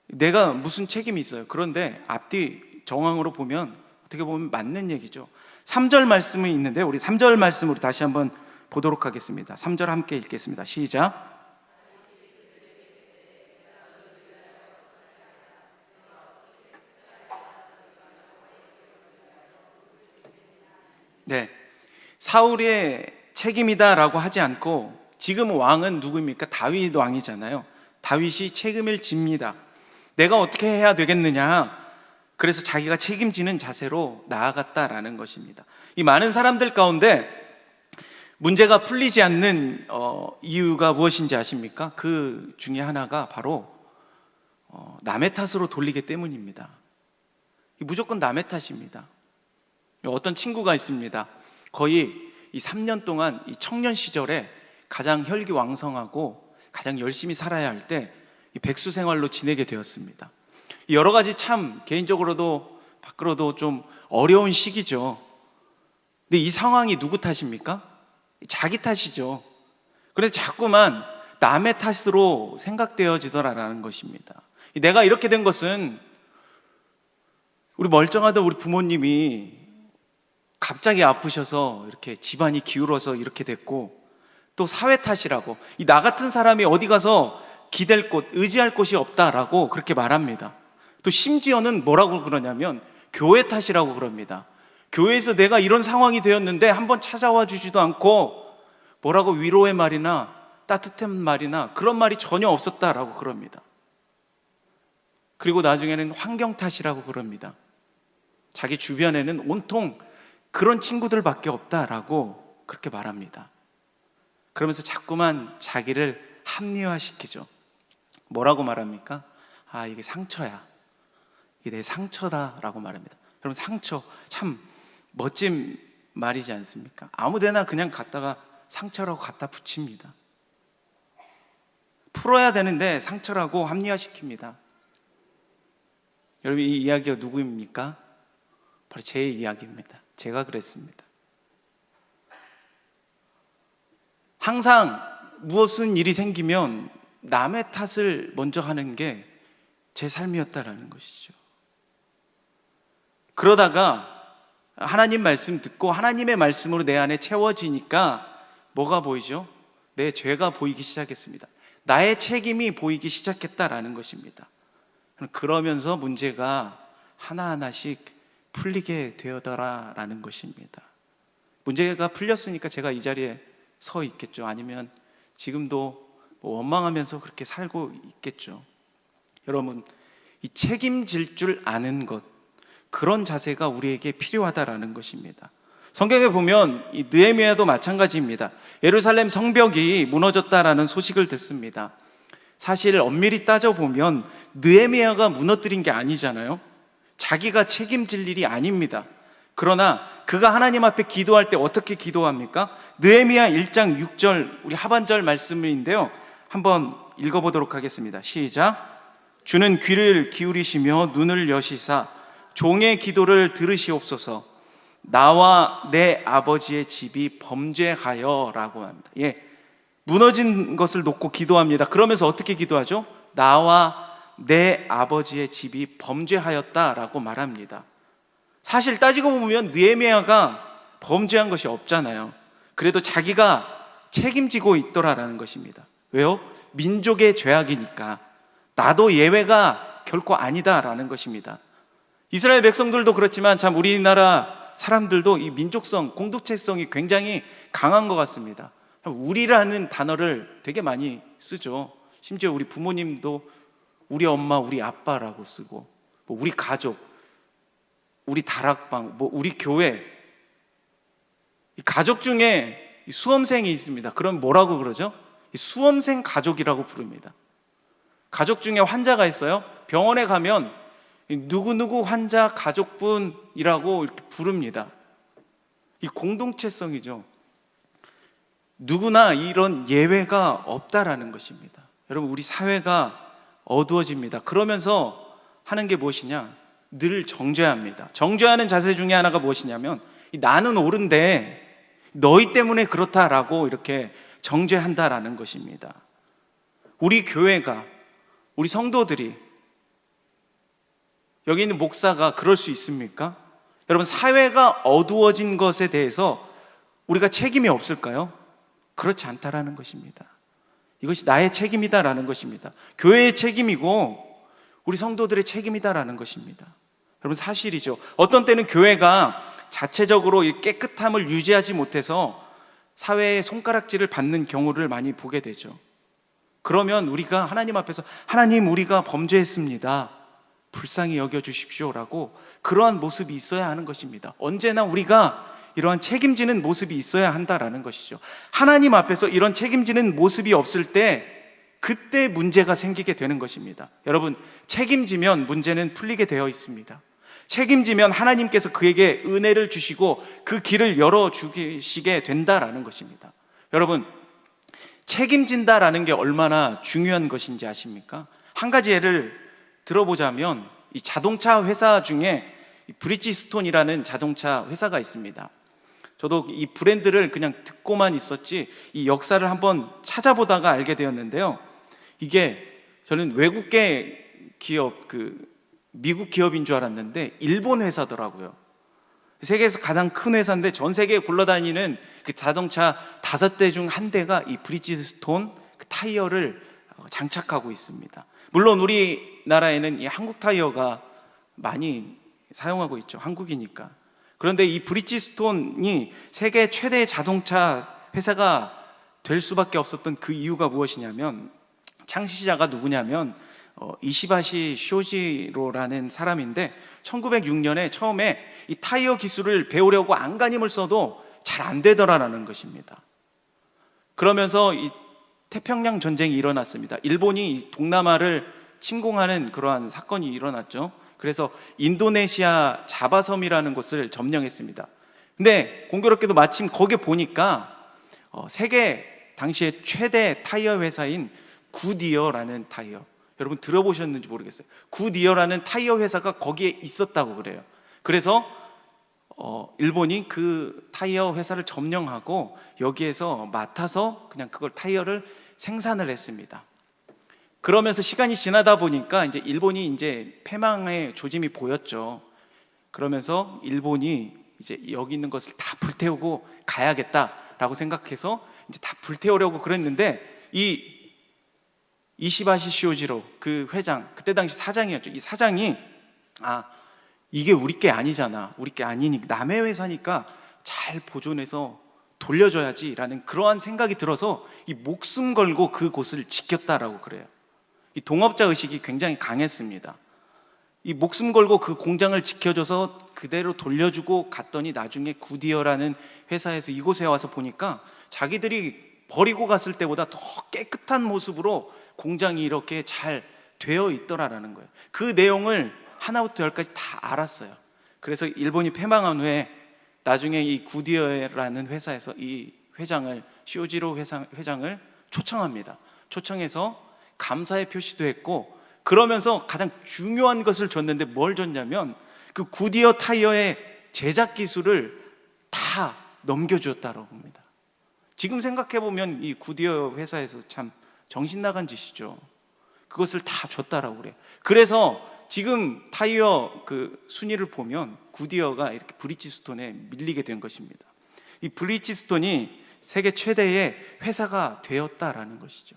내가 무슨 책임이 있어요? 그런데 앞뒤 정황으로 보면 어떻게 보면 맞는 얘기죠. 3절 말씀이 있는데 우리 3절 말씀으로 다시 한번 보도록 하겠습니다. 3절 함께 읽겠습니다. 시작. 네, 사울의 책임이다라고 하지 않고 지금 왕은 누구입니까? 다윗 왕이잖아요. 다윗이 책임을 집니다. 내가 어떻게 해야 되겠느냐? 그래서 자기가 책임지는 자세로 나아갔다라는 것입니다. 이 많은 사람들 가운데 문제가 풀리지 않는 이유가 무엇인지 아십니까? 그 중에 하나가 바로 남의 탓으로 돌리기 때문입니다. 무조건 남의 탓입니다. 어떤 친구가 있습니다. 거의 이 3년 동안 이 청년 시절에 가장 혈기왕성하고 가장 열심히 살아야 할 때 이 백수 생활로 지내게 되었습니다. 여러 가지 참 개인적으로도 밖으로도 좀 어려운 시기죠. 근데 이 상황이 누구 탓입니까? 자기 탓이죠. 그런데 자꾸만 남의 탓으로 생각되어지더라라는 것입니다. 내가 이렇게 된 것은 우리 멀쩡하던 우리 부모님이 갑자기 아프셔서 이렇게 집안이 기울어서 이렇게 됐고, 또 사회 탓이라고, 이 나 같은 사람이 어디 가서 기댈 곳, 의지할 곳이 없다라고 그렇게 말합니다. 또 심지어는 뭐라고 그러냐면 교회 탓이라고 그럽니다. 교회에서 내가 이런 상황이 되었는데 한번 찾아와 주지도 않고 뭐라고 위로의 말이나 따뜻한 말이나 그런 말이 전혀 없었다라고 그럽니다. 그리고 나중에는 환경 탓이라고 그럽니다. 자기 주변에는 온통 그런 친구들밖에 없다라고 그렇게 말합니다. 그러면서 자꾸만 자기를 합리화시키죠. 뭐라고 말합니까? 아, 이게 상처야, 이게 내 상처다라고 말합니다. 여러분, 상처 참 멋진 말이지 않습니까? 아무데나 그냥 갖다가 상처라고 갖다 붙입니다. 풀어야 되는데 상처라고 합리화시킵니다. 여러분, 이 이야기가 누구입니까? 바로 제 이야기입니다. 제가 그랬습니다. 항상 무엇은 일이 생기면 남의 탓을 먼저 하는 게 제 삶이었다라는 것이죠. 그러다가 하나님 말씀 듣고 하나님의 말씀으로 내 안에 채워지니까 뭐가 보이죠? 내 죄가 보이기 시작했습니다. 나의 책임이 보이기 시작했다라는 것입니다. 그러면서 문제가 하나하나씩 풀리게 되어더라라는 것입니다. 문제가 풀렸으니까 제가 이 자리에 서 있겠죠. 아니면 지금도 원망하면서 그렇게 살고 있겠죠. 여러분, 이 책임질 줄 아는 것, 그런 자세가 우리에게 필요하다라는 것입니다. 성경에 보면 이 느헤미야도 마찬가지입니다. 예루살렘 성벽이 무너졌다라는 소식을 듣습니다. 사실 엄밀히 따져보면 느헤미야가 무너뜨린 게 아니잖아요. 자기가 책임질 일이 아닙니다. 그러나 그가 하나님 앞에 기도할 때 어떻게 기도합니까? 느헤미야 1장 6절 우리 하반절 말씀인데요, 한번 읽어보도록 하겠습니다. 시작. 주는 귀를 기울이시며 눈을 여시사 종의 기도를 들으시옵소서. 나와 내 아버지의 집이 범죄하여 라고 합니다. 무너진 것을 놓고 기도합니다. 그러면서 어떻게 기도하죠? 나와 내 아버지의 집이 범죄하였다라고 말합니다. 사실 따지고 보면 느헤미야가 범죄한 것이 없잖아요. 그래도 자기가 책임지고 있더라라는 것입니다. 왜요? 민족의 죄악이니까. 나도 예외가 결코 아니다라는 것입니다. 이스라엘 백성들도 그렇지만 참 우리나라 사람들도 이 민족성, 공동체성이 굉장히 강한 것 같습니다. 우리라는 단어를 되게 많이 쓰죠. 심지어 우리 부모님도 우리 엄마, 우리 아빠라고 쓰고, 우리 가족, 우리 다락방, 우리 교회. 이 가족 중에 수험생이 있습니다. 그럼 뭐라고 그러죠? 수험생 가족이라고 부릅니다. 가족 중에 환자가 있어요. 병원에 가면 누구누구 환자 가족분이라고 이렇게 부릅니다. 이 공동체성이죠. 누구나 이런 예외가 없다라는 것입니다. 여러분, 우리 사회가 어두워집니다. 그러면서 하는 게 무엇이냐? 늘 정죄합니다. 정죄하는 자세 중에 하나가 무엇이냐면 나는 옳은데 너희 때문에 그렇다라고 이렇게 정죄한다라는 것입니다. 우리 교회가, 우리 성도들이, 여기 있는 목사가 그럴 수 있습니까? 여러분, 사회가 어두워진 것에 대해서 우리가 책임이 없을까요? 그렇지 않다라는 것입니다. 이것이 나의 책임이다라는 것입니다. 교회의 책임이고 우리 성도들의 책임이다라는 것입니다. 여러분, 사실이죠. 어떤 때는 교회가 자체적으로 이 깨끗함을 유지하지 못해서 사회의 손가락질을 받는 경우를 많이 보게 되죠. 그러면 우리가 하나님 앞에서 하나님, 우리가 범죄했습니다, 불쌍히 여겨주십시오라고 그러한 모습이 있어야 하는 것입니다. 언제나 우리가 이러한 책임지는 모습이 있어야 한다라는 것이죠. 하나님 앞에서 이런 책임지는 모습이 없을 때 그때 문제가 생기게 되는 것입니다. 여러분, 책임지면 문제는 풀리게 되어 있습니다. 책임지면 하나님께서 그에게 은혜를 주시고 그 길을 열어주시게 된다라는 것입니다. 여러분, 책임진다라는 게 얼마나 중요한 것인지 아십니까? 한 가지 예를 들어보자면 이 자동차 회사 중에 브리지스톤이라는 자동차 회사가 있습니다. 저도 이 브랜드를 그냥 듣고만 있었지 이 역사를 한번 찾아보다가 알게 되었는데요. 이게 저는 외국계 기업, 미국 기업인 줄 알았는데 일본 회사더라고요. 세계에서 가장 큰 회사인데 전 세계에 굴러다니는 그 자동차 5대 중 한 대가 이 브리지스톤 타이어를 장착하고 있습니다. 물론 우리나라에는 이 한국 타이어가 많이 사용하고 있죠. 한국이니까. 그런데 이 브리지스톤이 세계 최대의 자동차 회사가 될 수밖에 없었던 그 이유가 무엇이냐면, 창시자가 누구냐면 이시바시 쇼지로라는 사람인데 1906년에 처음에 이 타이어 기술을 배우려고 안간힘을 써도 잘 안 되더라라는 것입니다. 그러면서 이 태평양 전쟁이 일어났습니다. 일본이 동남아를 침공하는 그러한 사건이 일어났죠. 그래서 인도네시아 자바섬이라는 곳을 점령했습니다. 근데 공교롭게도 마침 거기에 보니까 세계 당시에 최대 타이어 회사인 굿이어라는 타이어, 여러분 들어보셨는지 모르겠어요. 굿이어라는 타이어 회사가 거기에 있었다고 그래요. 그래서 일본이 그 타이어 회사를 점령하고 여기에서 맡아서 그냥 그걸 타이어를 생산을 했습니다. 그러면서 시간이 지나다 보니까 이제 일본이 이제 패망의 조짐이 보였죠. 그러면서 일본이 이제 여기 있는 것을 다 불태우고 가야겠다라고 생각해서 이제 다 불태우려고 그랬는데 이 이시바시 쇼지로 그 회장, 그때 당시 사장이었죠. 이 사장이 이게 우리 게 아니잖아, 우리 게 아니니 남의 회사니까 잘 보존해서 돌려줘야지라는 그러한 생각이 들어서 이 목숨 걸고 그 곳을 지켰다라고 그래요. 이 동업자 의식이 굉장히 강했습니다. 이 목숨 걸고 그 공장을 지켜줘서 그대로 돌려주고 갔더니 나중에 굿이어라는 회사에서 이곳에 와서 보니까 자기들이 버리고 갔을 때보다 더 깨끗한 모습으로 공장이 이렇게 잘 되어 있더라라는 거예요. 그 내용을 하나부터 열까지 다 알았어요. 그래서 일본이 패망한 후에 나중에 이 굿이어라는 회사에서 이 회장을, 쇼지로 회장을 초청합니다. 초청해서 감사의 표시도 했고, 그러면서 가장 중요한 것을 줬는데 뭘 줬냐면 그 굿이어 타이어의 제작 기술을 다 넘겨주었다고 합니다. 지금 생각해보면 이 굿이어 회사에서 참 정신 나간 짓이죠. 그것을 다 줬다라고 그래요. 그래서 지금 타이어 그 순위를 보면 굿이어가 이렇게 브리지스톤에 밀리게 된 것입니다. 이 브리지스톤이 세계 최대의 회사가 되었다라는 것이죠.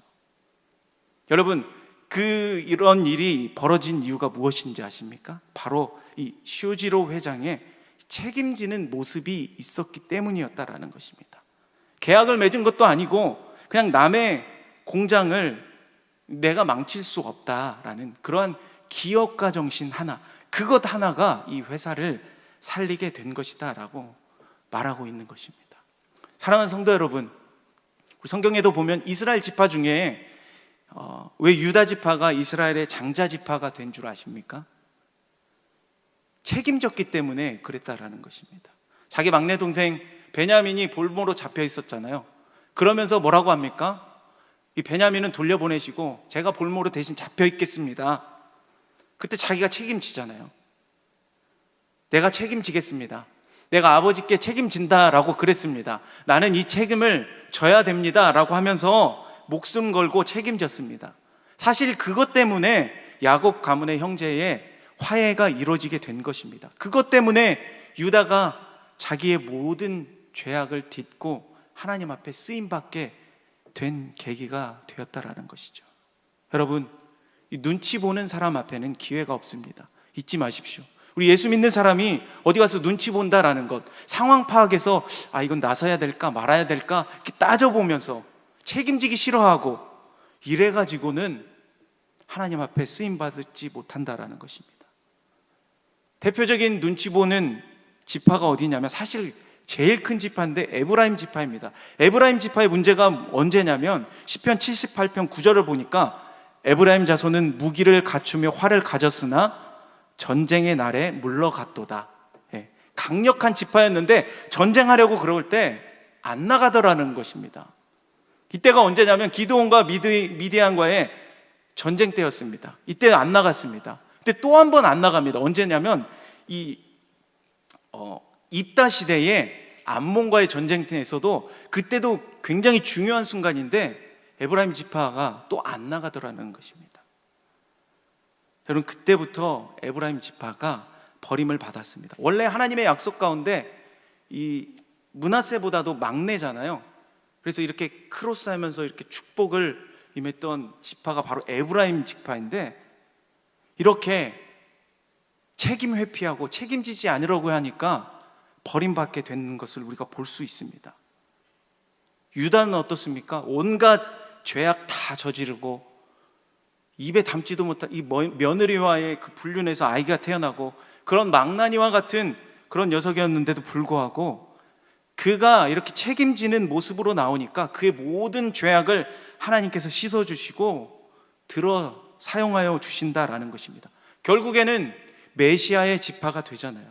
여러분, 이런 일이 벌어진 이유가 무엇인지 아십니까? 바로 이 쇼지로 회장의 책임지는 모습이 있었기 때문이었다라는 것입니다. 계약을 맺은 것도 아니고 그냥 남의 공장을 내가 망칠 수 없다라는 그러한 기업가 정신 하나, 그것 하나가 이 회사를 살리게 된 것이다라고 말하고 있는 것입니다. 사랑하는 성도 여러분, 우리 성경에도 보면 이스라엘 지파 중에 왜 유다 지파가 이스라엘의 장자 지파가 된 줄 아십니까? 책임졌기 때문에 그랬다라는 것입니다. 자기 막내 동생 베냐민이 볼모로 잡혀 있었잖아요. 그러면서 뭐라고 합니까? 이 베냐민은 돌려보내시고 제가 볼모로 대신 잡혀 있겠습니다. 그때 자기가 책임지잖아요. 내가 책임지겠습니다. 내가 아버지께 책임진다라고 그랬습니다. 나는 이 책임을 져야 됩니다라고 하면서 목숨 걸고 책임졌습니다. 사실 그것 때문에 야곱 가문의 형제의 화해가 이루어지게 된 것입니다. 그것 때문에 유다가 자기의 모든 죄악을 딛고 하나님 앞에 쓰임받게 된 계기가 되었다라는 것이죠. 여러분, 이 눈치 보는 사람 앞에는 기회가 없습니다. 잊지 마십시오. 우리 예수 믿는 사람이 어디 가서 눈치 본다라는 것, 상황 파악해서 이건 나서야 될까 말아야 될까 이렇게 따져보면서 책임지기 싫어하고 이래가지고는 하나님 앞에 쓰임받지 못한다라는 것입니다. 대표적인 눈치 보는 지파가 어디냐면 사실 제일 큰 지파인데 에브라임 지파입니다. 에브라임 지파의 문제가 언제냐면 시편 78편 9절을 보니까 에브라임 자손은 무기를 갖추며 활을 가졌으나 전쟁의 날에 물러갔도다. 강력한 지파였는데 전쟁하려고 그럴 때 안 나가더라는 것입니다. 이때가 언제냐면 기드온과 미디안과의 전쟁 때였습니다. 이때 안 나갔습니다. 그때 또 한 번 안 나갑니다. 언제냐면 입다 시대에 암몬과의 전쟁에서도 그때도 굉장히 중요한 순간인데 에브라임 지파가 또 안 나가더라는 것입니다. 여러분, 그때부터 에브라임 지파가 버림을 받았습니다. 원래 하나님의 약속 가운데 이 므낫세보다도 막내잖아요. 그래서 이렇게 크로스하면서 이렇게 축복을 임했던 지파가 바로 에브라임 지파인데 이렇게 책임 회피하고 책임지지 않으려고 하니까 버림받게 되는 것을 우리가 볼 수 있습니다. 유다는 어떻습니까? 온갖 죄악 다 저지르고 입에 담지도 못한 이 며느리와의 그 불륜에서 아이가 태어나고 그런 망나니와 같은 그런 녀석이었는데도 불구하고 그가 이렇게 책임지는 모습으로 나오니까 그의 모든 죄악을 하나님께서 씻어주시고 들어 사용하여 주신다라는 것입니다. 결국에는 메시아의 지파가 되잖아요.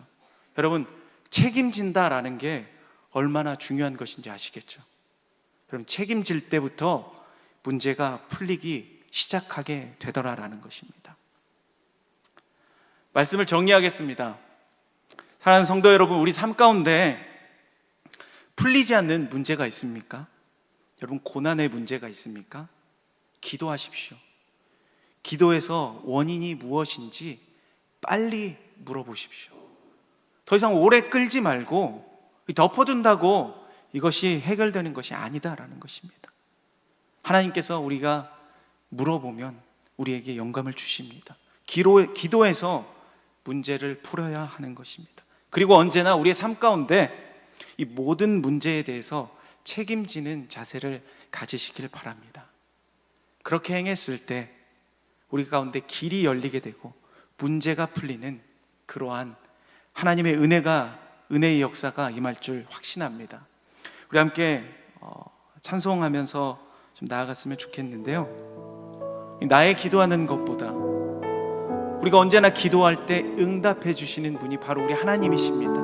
여러분, 책임진다라는 게 얼마나 중요한 것인지 아시겠죠? 여러분, 책임질 때부터 문제가 풀리기 시작하게 되더라라는 것입니다. 말씀을 정리하겠습니다. 사랑하는 성도 여러분, 우리 삶 가운데 풀리지 않는 문제가 있습니까? 여러분, 고난의 문제가 있습니까? 기도하십시오. 기도해서 원인이 무엇인지 빨리 물어보십시오. 더 이상 오래 끌지 말고 덮어둔다고 이것이 해결되는 것이 아니다라는 것입니다. 하나님께서 우리가 물어보면 우리에게 영감을 주십니다. 기도해서 문제를 풀어야 하는 것입니다. 그리고 언제나 우리의 삶 가운데 이 모든 문제에 대해서 책임지는 자세를 가지시길 바랍니다. 그렇게 행했을 때 우리 가운데 길이 열리게 되고 문제가 풀리는 그러한 하나님의 은혜의 역사가 임할 줄 확신합니다. 우리 함께 찬송하면서 좀 나아갔으면 좋겠는데요. 나의 기도하는 것보다 우리가 언제나 기도할 때 응답해 주시는 분이 바로 우리 하나님이십니다.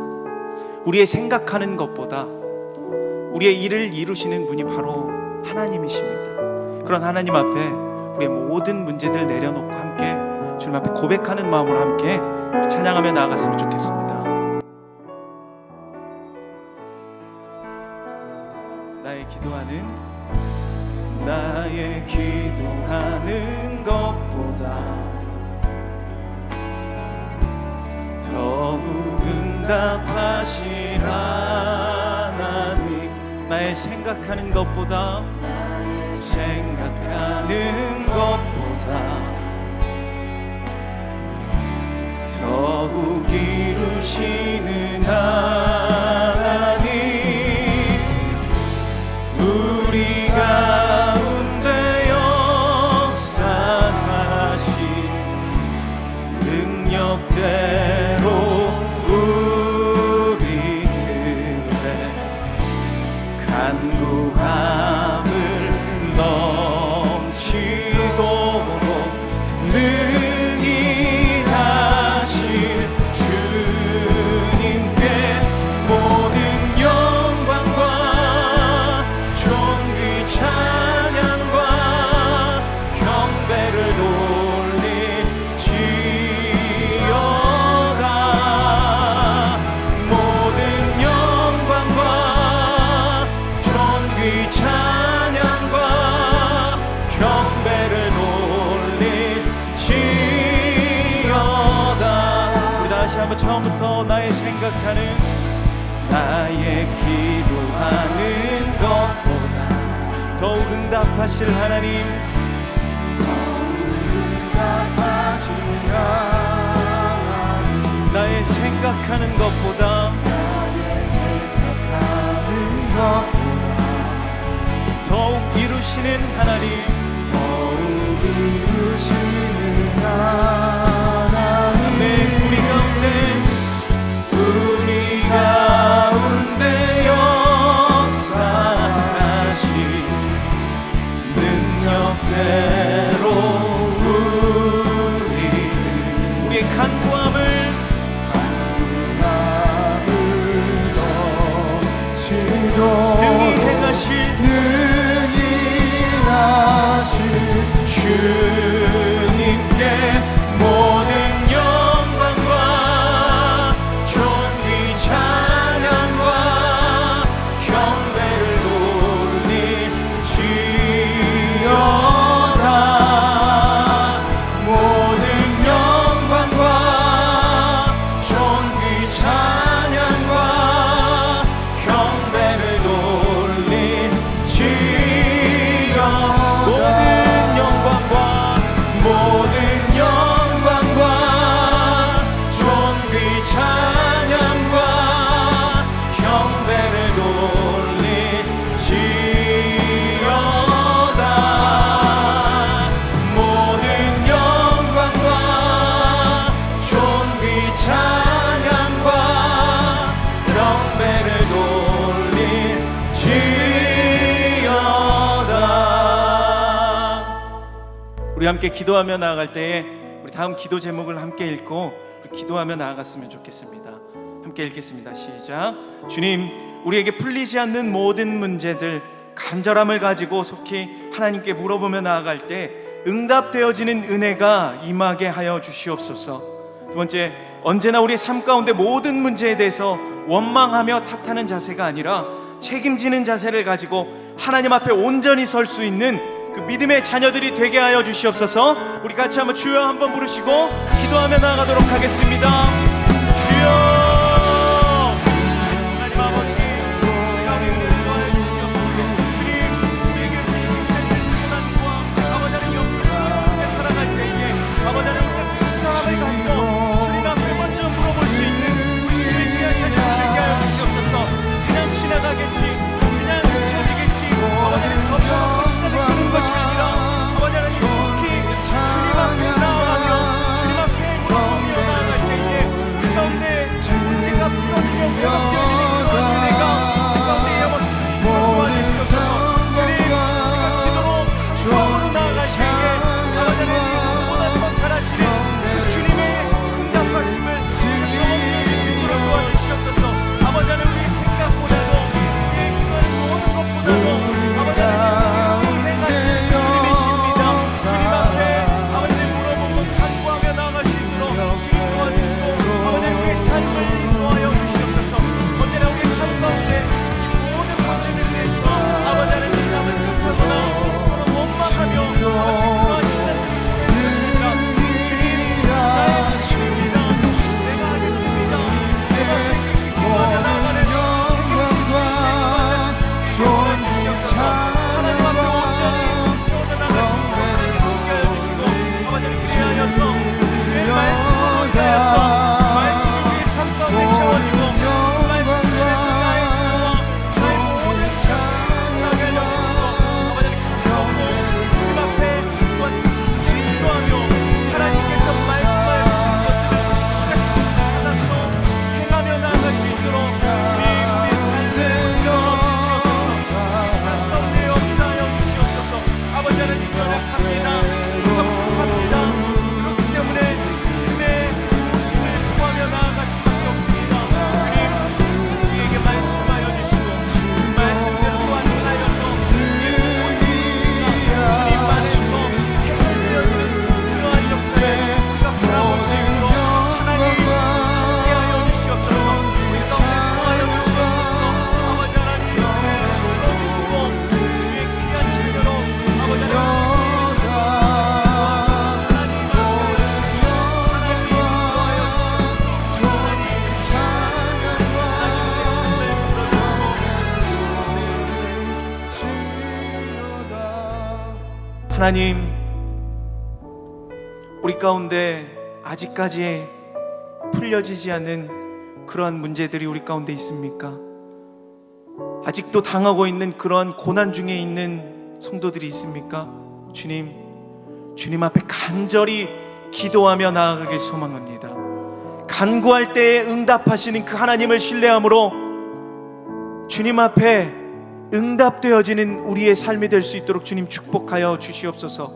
우리의 생각하는 것보다 우리의 일을 이루시는 분이 바로 하나님이십니다. 그런 하나님 앞에 우리의 모든 문제들 내려놓고 함께 주님 앞에 고백하는 마음으로 함께 찬양하며 나아갔으면 좋겠습니다. 나의 기도하는 것보다 더욱 응답하실 하나님, 나의 생각하는 것보다 더욱 이루시는 하나님, 우리 가운데 역사하신 능력대로 우리들의 간구함을 넘치도록 능히 하실 주님 한번 처음부터 나의 생각하는, 나의 기도하는 것보다 더욱 응답하실 하나님, 나의 생각하는 것보다 더욱 이루시는 하나님, 네, 우리 가운데 역사하신 능력대로 우리의 간구함을 능히 행하실 주님께 모든 영광과 존귀 찬양과 경배를 돌릴지어다. 모든 영광과 존귀 찬양과 경배를 모든 영광과 존귀 찬양과 경배를 돌릴지어다. 모든 영광과 존귀 찬양과 경배를 돌릴지어다. 우리 함께 기도하며 나아갈 때에 우리 다음 기도 제목을 함께 읽고 우리 기도하며 나아갔으면 좋겠습니다. 함께 읽겠습니다. 시작. 주님, 우리에게 풀리지 않는 모든 문제들, 간절함을 가지고 속히 하나님께 물어보며 나아갈 때 응답되어지는 은혜가 임하게 하여 주시옵소서. 두 번째, 언제나 우리의 삶 가운데 모든 문제에 대해서 원망하며 탓하는 자세가 아니라 책임지는 자세를 가지고 하나님 앞에 온전히 설 수 있는 그 믿음의 자녀들이 되게 하여 주시옵소서. 우리 같이 한번 주여 한번 부르시고 기도하며 나아가도록 하겠습니다. 주여, 하나님 아버지, 우리 가운데 은혜를 더하여 주시옵소서. 주님, 우리에게 풀리지 않는 고난과 아버지 하나님 옆으로 속에 살아갈 때에 아버지 하나님 우리가 간절함을 갖고 주님 앞에 먼저 물어볼 수 있는 우리 주의 귀한 자녀들 되게 하여 주시옵소서. 그냥 지나가겠지, 그냥 잊혀지겠지, 아버지 하나님 덮어놓고 그런 것이 아니라 아버지 하나님 속히 주님 앞에 나아가며 주님 앞에 물어보며 나아갈 때에 우리 가운데 하나님, 우리 가운데 아직까지 풀려지지 않는 그러한 문제들이 우리 가운데 있습니까? 아직도 당하고 있는 그러한 고난 중에 있는 성도들이 있습니까? 주님 앞에 간절히 기도하며 나아가길 소망합니다. 간구할 때에 응답하시는 그 하나님을 신뢰함으로 주님 앞에 응답되어지는 우리의 삶이 될 수 있도록 주님 축복하여 주시옵소서.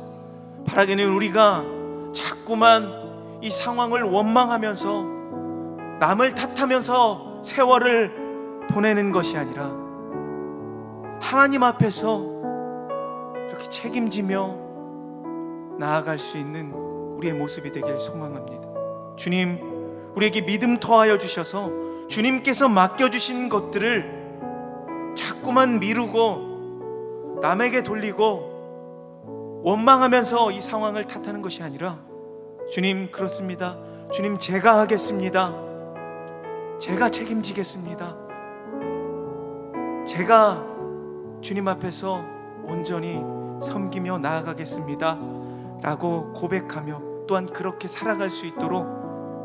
바라기는 우리가 자꾸만 이 상황을 원망하면서 남을 탓하면서 세월을 보내는 것이 아니라 하나님 앞에서 이렇게 책임지며 나아갈 수 있는 우리의 모습이 되길 소망합니다. 주님, 우리에게 믿음 더하여 주셔서 주님께서 맡겨주신 것들을 자꾸만 미루고 남에게 돌리고 원망하면서 이 상황을 탓하는 것이 아니라 주님, 그렇습니다. 주님, 제가 하겠습니다. 제가 책임지겠습니다. 제가 주님 앞에서 온전히 섬기며 나아가겠습니다 라고 고백하며 또한 그렇게 살아갈 수 있도록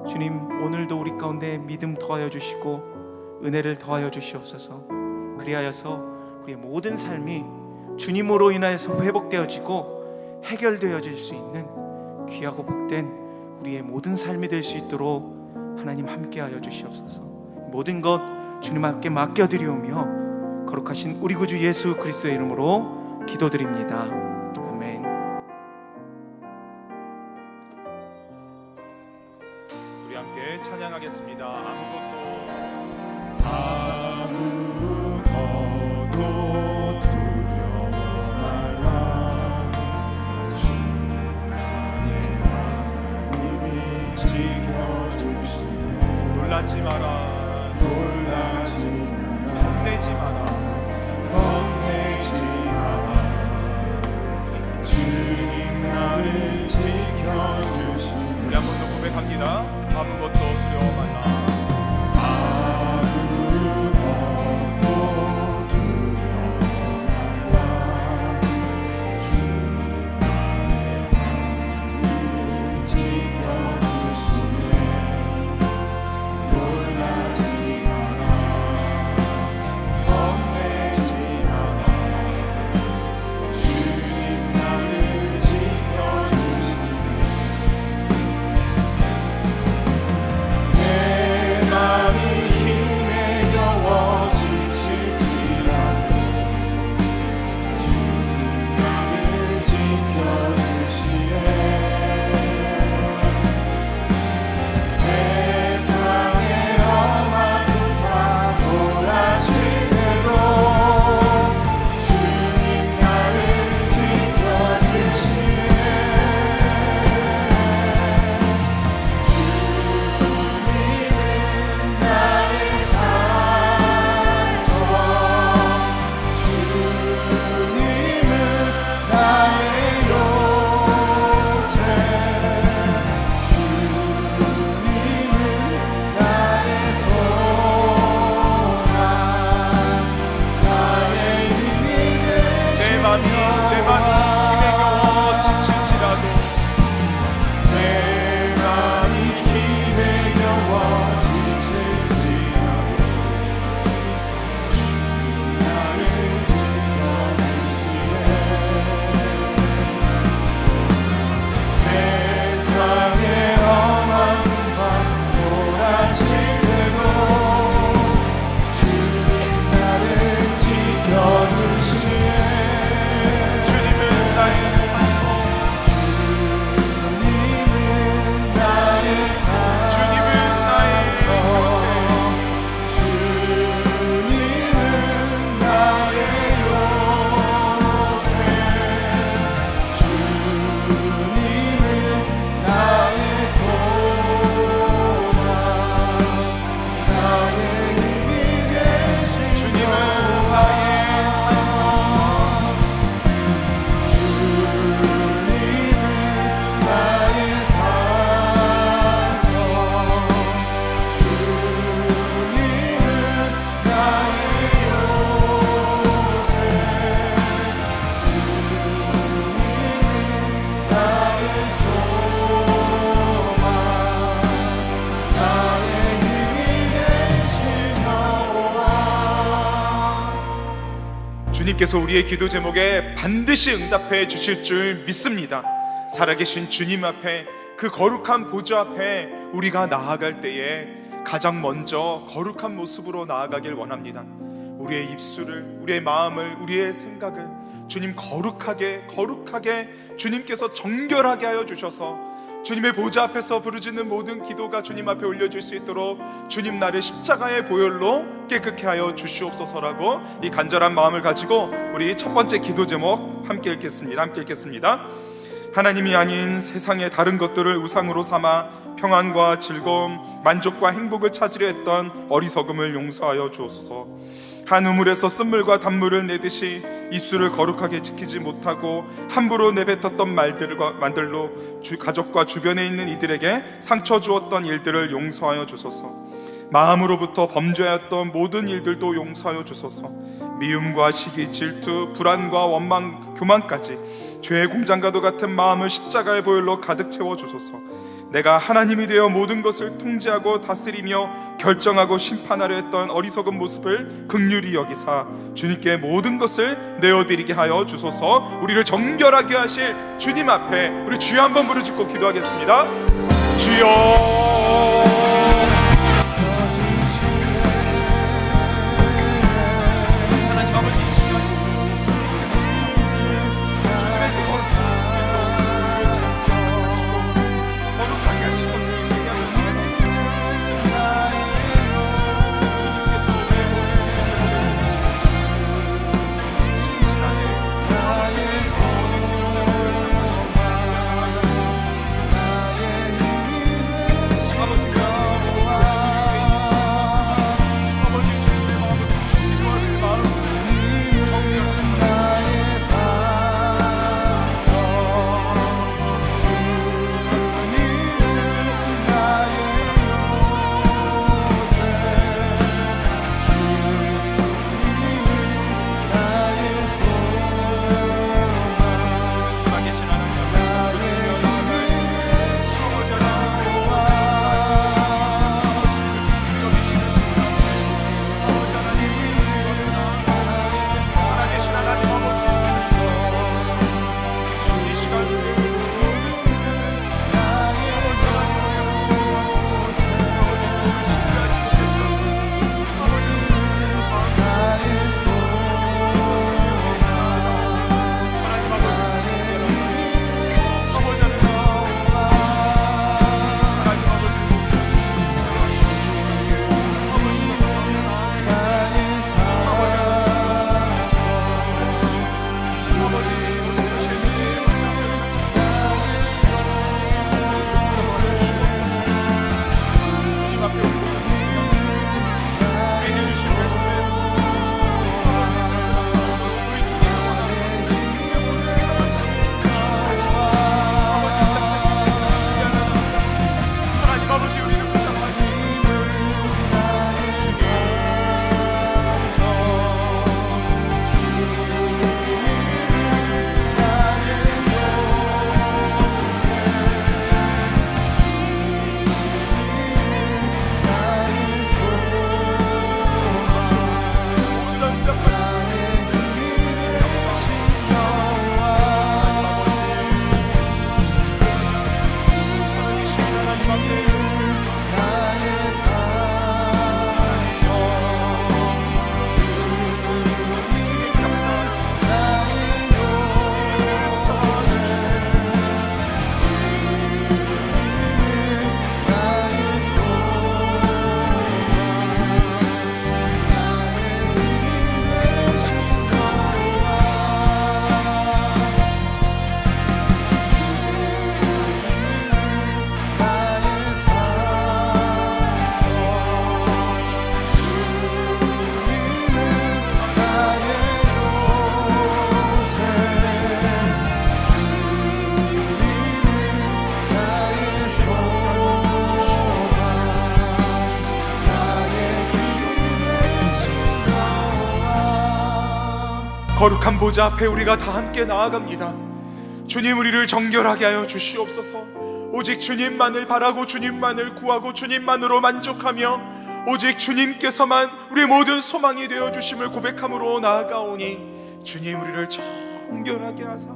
주님, 오늘도 우리 가운데 믿음 더하여 주시고 은혜를 더하여 주시옵소서. 그리하여서 우리의 모든 삶이 주님으로 인하여서 회복되어지고 해결되어질 수 있는 귀하고 복된 우리의 모든 삶이 될 수 있도록 하나님 함께하여 주시옵소서. 모든 것 주님 앞에 맡겨드리오며 거룩하신 우리 구주 예수 그리스도의 이름으로 기도드립니다. 아멘. 우리 함께 찬양하겠습니다. 아무것도 두려워 말라. 주 나의 하나님이 지켜주시네. 놀라지 마라. 겁내지 마라. 주님 나를 지켜주시네. 우리 한 번 더 고백합니다. 아무것도 두려워 말라. 주님께서 우리의 기도 제목에 반드시 응답해 주실 줄 믿습니다. 살아계신 주님 앞에, 그 거룩한 보좌 앞에 우리가 나아갈 때에 가장 먼저 거룩한 모습으로 나아가길 원합니다. 우리의 입술을, 우리의 마음을, 우리의 생각을 주님 거룩하게 주님께서 정결하게 하여 주셔서 주님의 보좌 앞에서 부르짖는 모든 기도가 주님 앞에 올려질 수 있도록 주님 나를 십자가의 보혈로 깨끗게 하여 주시옵소서라고 이 간절한 마음을 가지고 우리 첫 번째 기도 제목 함께 읽겠습니다. 하나님이 아닌 세상의 다른 것들을 우상으로 삼아 평안과 즐거움, 만족과 행복을 찾으려 했던 어리석음을 용서하여 주옵소서. 한 우물에서 쓴물과 단물을 내듯이 입술을 거룩하게 지키지 못하고 함부로 내뱉었던 말들로 가족과 주변에 있는 이들에게 상처 주었던 일들을 용서하여 주소서. 마음으로부터 범죄하였던 모든 일들도 용서하여 주소서. 미움과 시기, 질투, 불안과 원망, 교만까지 죄의 공장과도 같은 마음을 십자가의 보혈로 가득 채워 주소서. 내가 하나님이 되어 모든 것을 통제하고 다스리며 결정하고 심판하려 했던 어리석은 모습을 긍휼히 여기사 주님께 모든 것을 내어드리게 하여 주소서. 우리를 정결하게 하실 주님 앞에 우리 주여 한번 부르짖고 기도하겠습니다. 주여, 거룩한 보좌 앞에 우리가 다 함께 나아갑니다. 주님, 우리를 정결하게 하여 주시옵소서. 오직 주님만을 바라고 주님만을 구하고 주님만으로 만족하며 오직 주님께서만 우리의 모든 소망이 되어 주심을 고백함으로 나아가오니 주님 우리를 정결하게 하사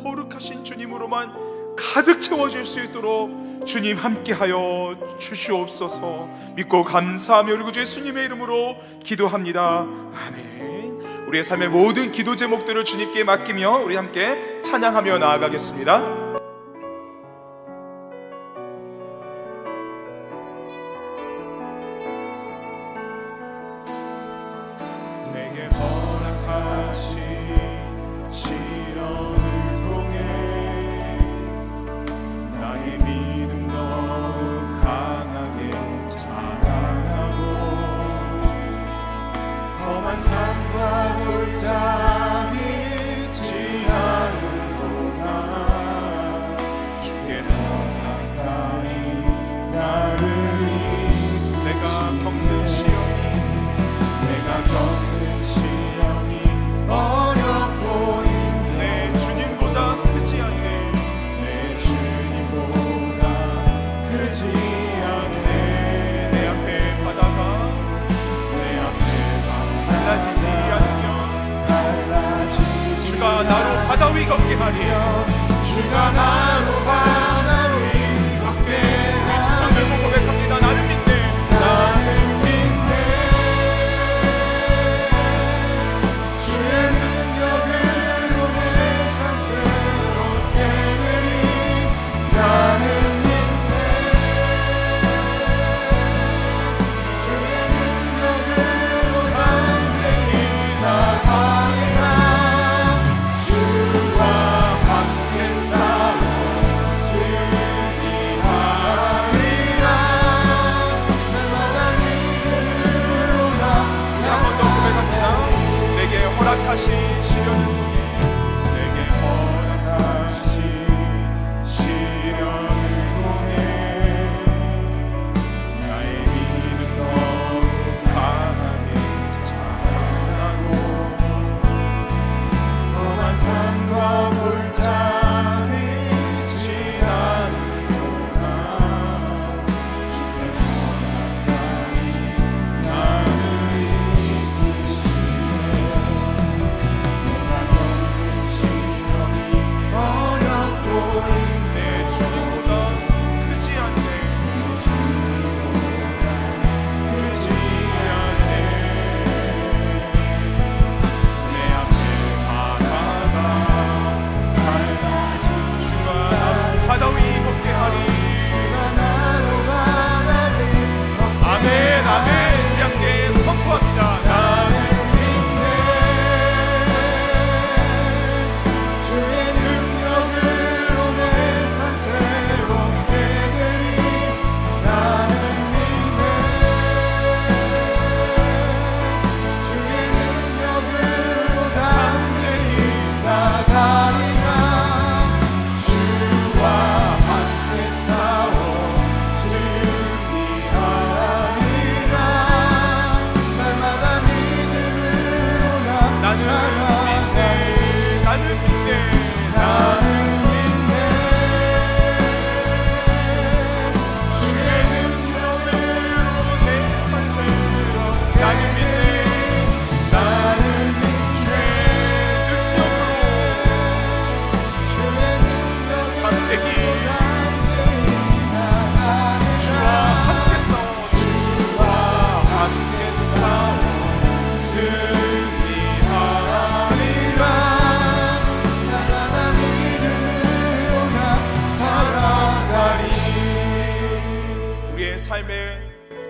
거룩하신 주님으로만 가득 채워질 수 있도록 주님 함께하여 주시옵소서. 믿고 감사하며 우리 구주 예수님의 이름으로 기도합니다. 아멘. 우리의 삶의 모든 기도 제목들을 주님께 맡기며 우리 함께 찬양하며 나아가겠습니다. 내게 허락하신 시련을 통해 나의 믿음 더욱 강하게 자라나고 험한 산과 골짜기 지나는 동안 주께 더 가까이 나르니 내가 겪는 시험이 어렵고 힘들어 내 주님보다 크지 않네. 내 주님보다 크지 않네. 내 앞에 바다가 갈라지지 않으며 주가 나로 바다 위 걷게 하리요. 주가 나로 바다 위 걷게 하리요. 두 손 들고 고백합니다. 나는 믿네. 나는 믿네. 주의 능력으로 내 삶 새롭게 되리. 나는 믿네. 주의 능력으로 담대히 나가리라. 주와 함께 싸워 승리하리라. 날마다 믿음으로 나 한 번 더 고백합니다. 내게 허락하신 시련을 통해 내게 허락하신 시련을 통해 나의 믿음 더욱 강하게 자라나고 험한 산과 골짜기 지나는 동안 주께 더 가까이 나를 이끄시네. 내가 겪는 시험이 어렵고 내 주님보다 크지 않네. 내 주님보다 크지 않네. 내 앞에 바다가 갈라진 주가 나로 바다 위 걷게 하리. 주가 나로 바다 위 걷게 아멘 아멘. 우리 함께 선포합니다. 나는 믿네. 주의 능력으로 내 삶 새롭게 되리. 나는 믿네. 주의 능력으로 담대히 나가리라. 주와 함께 싸워 승리하리라. 날마다 믿음으로 나 살아가리. 나는 믿네. 나는 믿네. 주의 능력으로 내 삶 새롭게 나는 믿네. 나는 믿네. 주의 능력으로 담대히 나가리라. 주와 함께 싸워 주와 함께 싸워 승리하리라. 날마다 믿음으로 나 살아가리. 우리의 삶에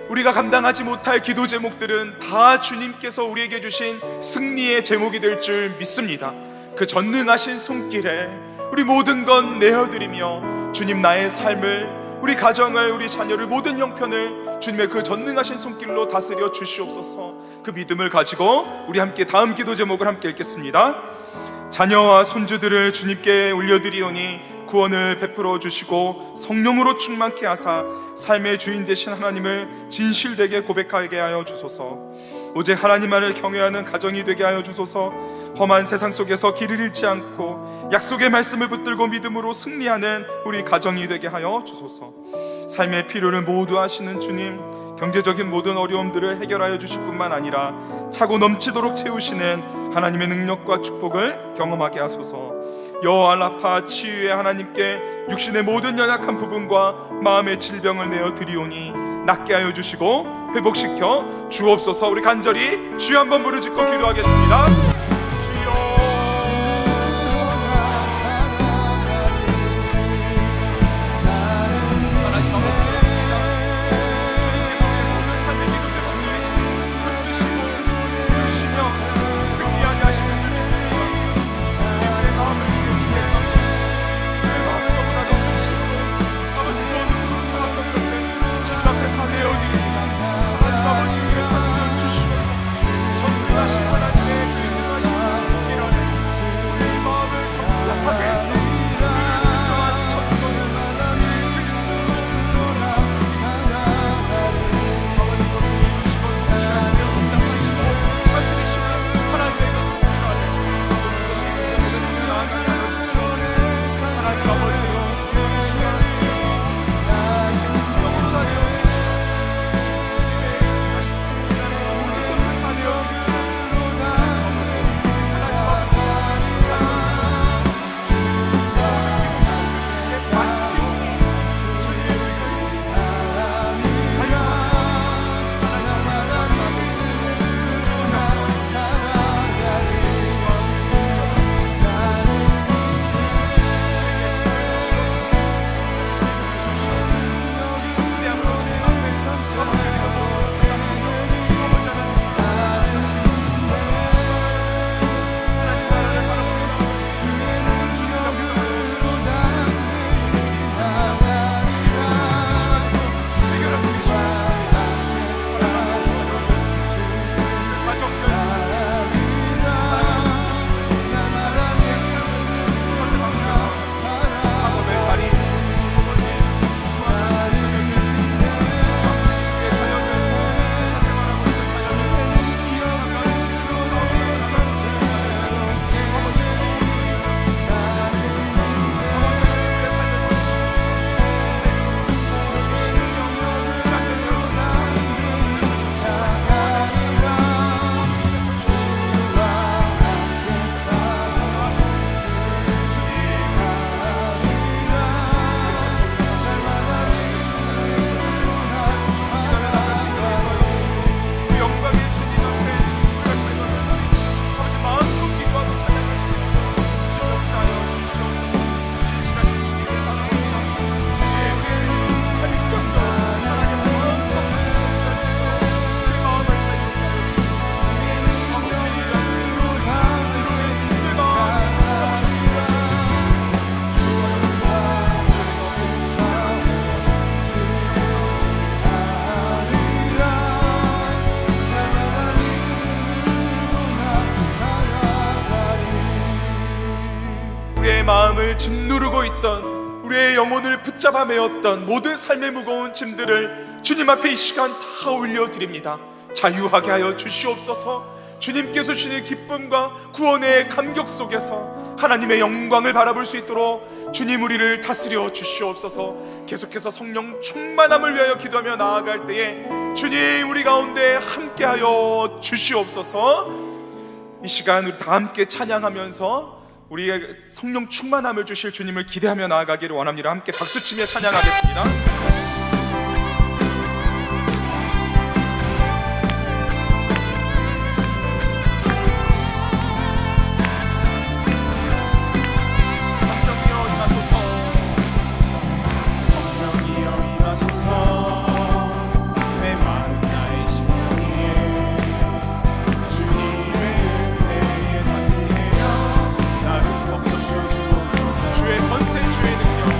우리가 감당하지 못할 기도 제목들은 다 주님께서 우리에게 주신 승리의 제목이 될 줄 믿습니다. 그 전능하신 손길에 우리 모든 건 내어드리며 주님 나의 삶을 우리 가정을 우리 자녀를 모든 형편을 주님의 그 전능하신 손길로 다스려 주시옵소서. 그 믿음을 가지고 우리 함께 다음 기도 제목을 함께 읽겠습니다. 자녀와 손주들을 주님께 올려드리오니 구원을 베풀어 주시고 성령으로 충만케 하사 삶의 주인 되신 하나님을 진실되게 고백하게 하여 주소서. 오직 하나님만을 경외하는 가정이 되게 하여 주소서. 험한 세상 속에서 길을 잃지 않고 약속의 말씀을 붙들고 믿음으로 승리하는 우리 가정이 되게 하여 주소서. 삶의 필요를 모두 아시는 주님, 경제적인 모든 어려움들을 해결하여 주실 뿐만 아니라 차고 넘치도록 채우시는 하나님의 능력과 축복을 경험하게 하소서. 여호와 치유의 하나님께 육신의 모든 연약한 부분과 마음의 질병을 내어 드리오니 낫게 하여 주시고 회복시켜 주옵소서. 우리 간절히 주여 한번 부르짖고 기도하겠습니다. 주여. 하나님 아버지 그렇습니다. 주님께서 우리의 모든 삶의 기도 제목을 붙드시고 부르시며 승리하게 하시는 줄 믿습니다. 주님의 마음을 위해 주겠다. 내 마음을 너무나 높이시고 아버지 무엇으로 살았던 것들 주님 앞에 다 내어드립니다. 하나님 아버지 우리의 가슴을 주시옵소서. 전능하신 하나님의 인도하신 손길 안에 우리의 마음을 답답하게 지정한 전도는 아버지 것을 이루시고 성취하시며 응답하시고 말씀이시는 하나님의 것을 안에 주시의 모든 나아가게 하여 주시옵소서. 하나님 아버지 이 시간 주님의 능력으로 다녀 주님의 하신 승리 안에 모든 것을 다 내어 아버지 하나님 아버지 주님의 만경이 주님의 우리의 마음을 짓누르고 있던 우리의 영혼을 붙잡아 메었던 모든 삶의 무거운 짐들을 주님 앞에 이 시간 다 올려드립니다. 자유하게 하여 주시옵소서. 주님께서 주시는 기쁨과 구원의 감격 속에서 하나님의 영광을 바라볼 수 있도록 주님 우리를 다스려 주시옵소서. 계속해서 성령 충만함을 위하여 기도하며 나아갈 때에 주님 우리 가운데 함께하여 주시옵소서. 이 시간 우리 다 함께 찬양하면서 우리의 성령 충만함을 주실 주님을 기대하며 나아가기를 원합니다. 함께 박수치며 찬양하겠습니다. 주의 권세 주의 능력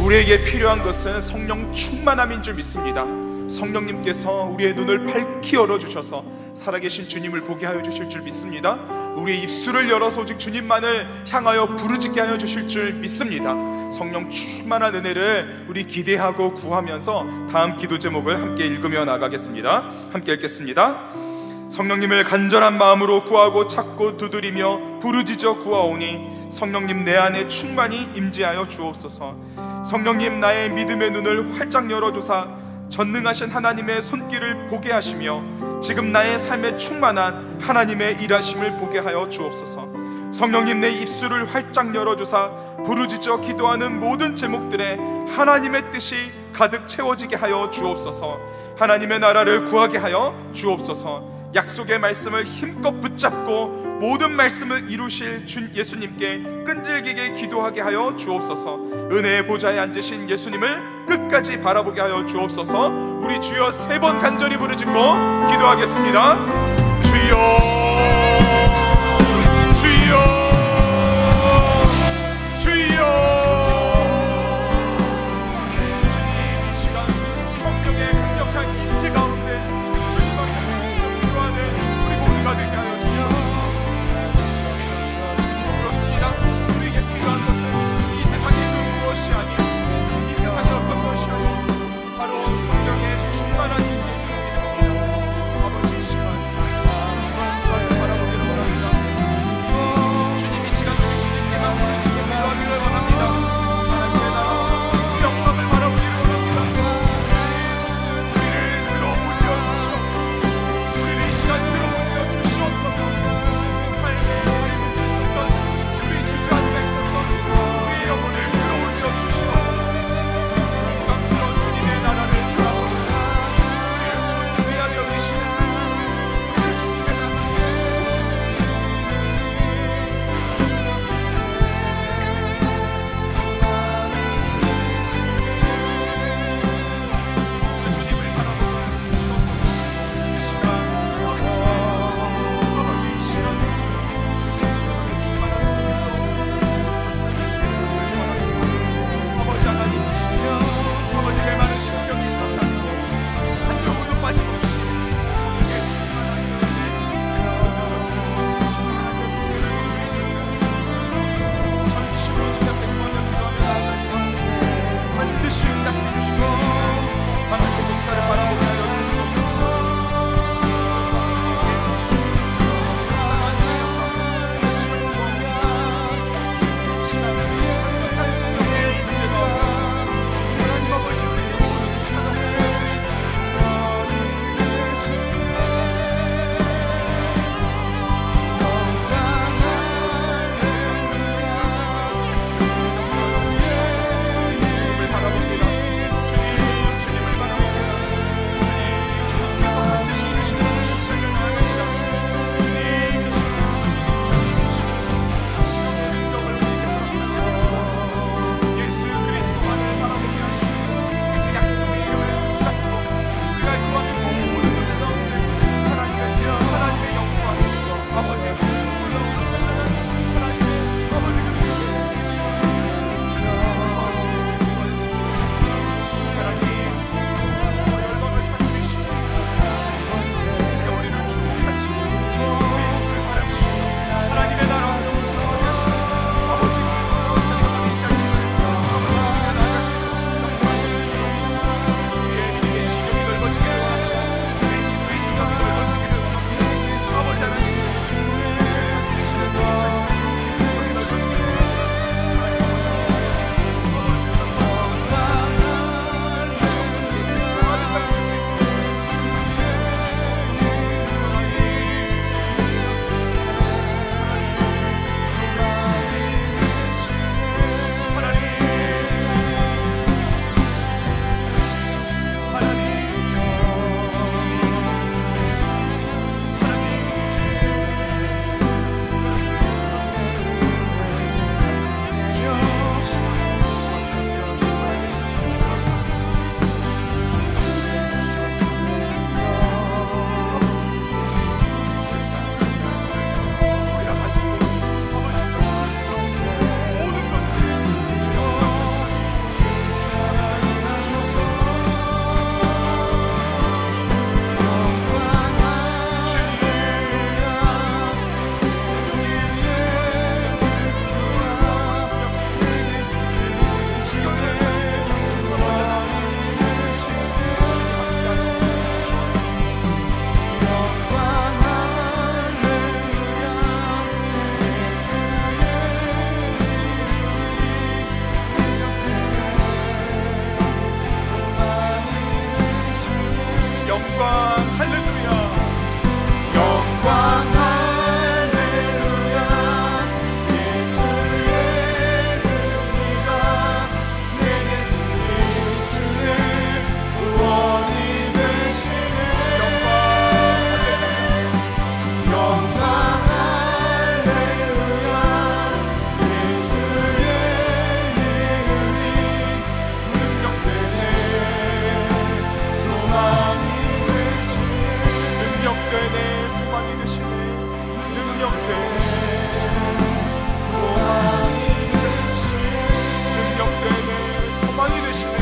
우리에게 필요한 것은 성령 충만함인 줄 믿습니다. 성령님께서 우리의 눈을 밝히 열어주셔서 살아계신 주님을 보게 하여 주실 줄 믿습니다. 우리의 입술을 열어서 오직 주님만을 향하여 부르짖게 하여 주실 줄 믿습니다. 성령 충만한 은혜를 우리 기대하고 구하면서 다음 기도 제목을 함께 읽으며 나가겠습니다. 함께 읽겠습니다. 성령님을 간절한 마음으로 구하고 찾고 두드리며 부르짖어 구하오니 성령님 내 안에 충만히 임재하여 주옵소서. 성령님 나의 믿음의 눈을 활짝 열어주사 전능하신 하나님의 손길을 보게 하시며 지금 나의 삶에 충만한 하나님의 일하심을 보게 하여 주옵소서. 성령님 내 입술을 활짝 열어주사 부르짖어 기도하는 모든 제목들에 하나님의 뜻이 가득 채워지게 하여 주옵소서. 하나님의 나라를 구하게 하여 주옵소서. 약속의 말씀을 힘껏 붙잡고 모든 말씀을 이루실 주 예수님께 끈질기게 기도하게 하여 주옵소서. 은혜의 보좌에 앉으신 예수님을 끝까지 바라보게 하여 주옵소서. 우리 주여 3번 간절히 부르짖고 기도하겠습니다. 주여 주여 주여. 주님 이 시간 성령의 강력한 임재 가운데 주님과 함께 기도하는 우리 모두가 되게 하여 주시옵소서. 그렇습니다. 우리에게 필요한 것은 이 세상의 그 무엇이 아니고 이 세상의 어떤 것이 아니고 바로 성령의 충만한 임재에 있습니다. 아버지 이 시간 소망이 되시네. 능력되네 소망이 되시네. 능력되네 소망이 되시네.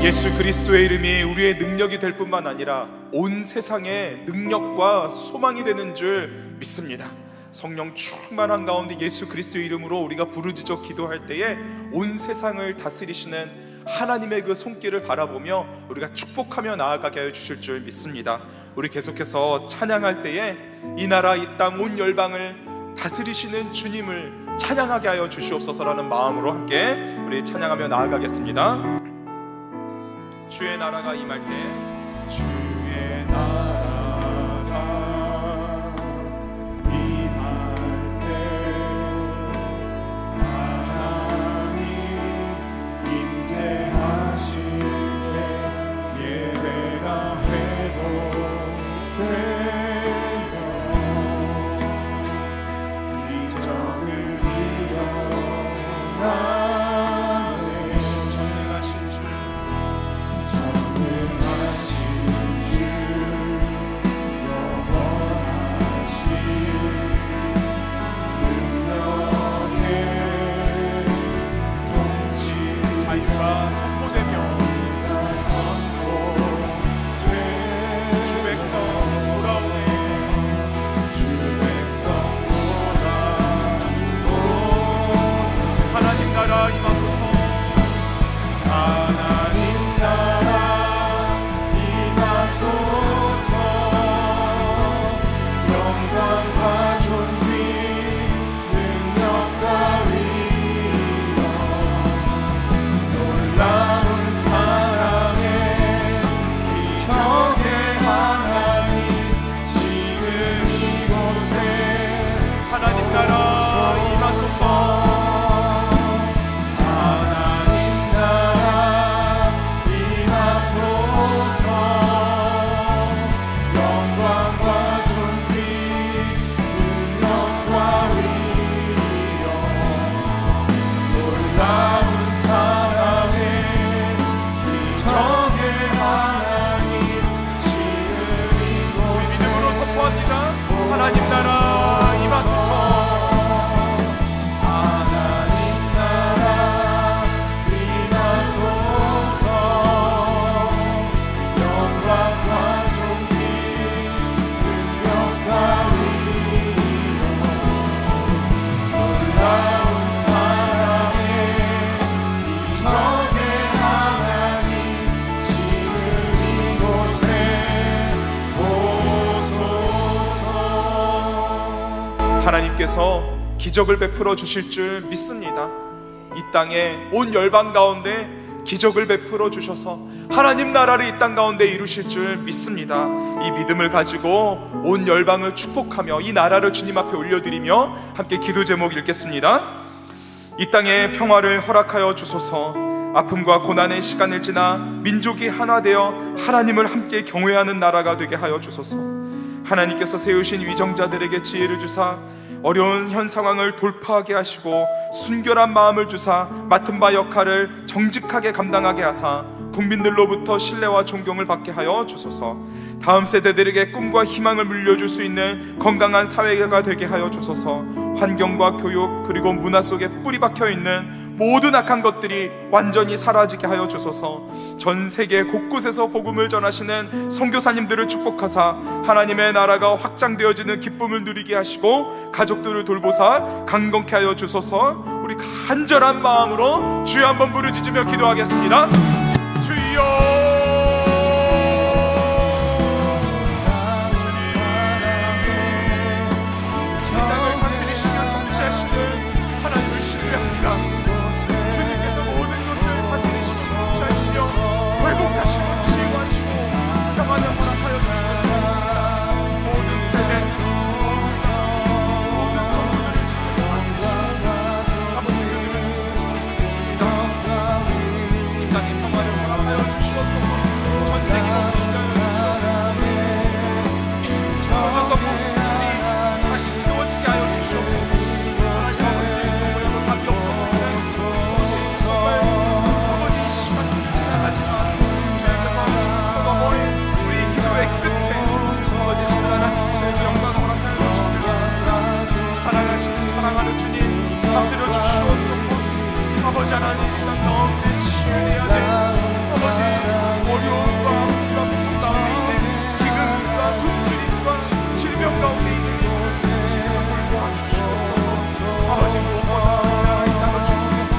예수 그리스도의 이름이 우리의 능력이 될 뿐만 아니라 온 세상의 능력과 소망이 되는 줄 믿습니다. 성령 충만한 가운데 예수 그리스도의 이름으로 우리가 부르짖어 기도할 때에 온 세상을 다스리시는 하나님의 그 손길을 바라보며 우리가 축복하며 나아가게 하여 주실 줄 믿습니다. 우리 계속해서 찬양할 때에 이 나라 이 땅 온 열방을 다스리시는 주님을 찬양하게 하여 주시옵소서라는 마음으로 함께 우리 찬양하며 나아가겠습니다. 주의 나라가 임할 때 주의 나라가 임할 때 하나님 임재하실 때 예배가 회복되며 기적을 일어나 하나님께서 기적을 베풀어 주실 줄 믿습니다. 이 땅에 온 열방 가운데 기적을 베풀어 주셔서 하나님 나라를 이 땅 가운데 이루실 줄 믿습니다. 이 믿음을 가지고 온 열방을 축복하며 이 나라를 주님 앞에 올려드리며 함께 기도 제목 읽겠습니다. 이 땅에 평화를 허락하여 주소서. 아픔과 고난의 시간을 지나 민족이 하나 되어 하나님을 함께 경외하는 나라가 되게 하여 주소서. 하나님께서 세우신 위정자들에게 지혜를 주사 어려운 현 상황을 돌파하게 하시고 순결한 마음을 주사 맡은 바 역할을 정직하게 감당하게 하사 국민들로부터 신뢰와 존경을 받게 하여 주소서. 다음 세대들에게 꿈과 희망을 물려줄 수 있는 건강한 사회가 되게 하여 주소서. 환경과 교육 그리고 문화 속에 뿌리 박혀 있는 모든 악한 것들이 완전히 사라지게 하여 주소서. 전 세계 곳곳에서 복음을 전하시는 선교사님들을 축복하사 하나님의 나라가 확장되어지는 기쁨을 누리게 하시고 가족들을 돌보사 강건케 하여 주소서. 우리 간절한 마음으로 주여 한번 부르짖으며 기도하겠습니다. 주여 가운데 치유해야 돼. 아버지, 어려움과 아픔과 고통 가운데 있는 기근과 굶주림과 질병 가운데 있는 주께서 도와주시옵소서. 아버지, 무엇보다 우리나라 이 땅을 주님께서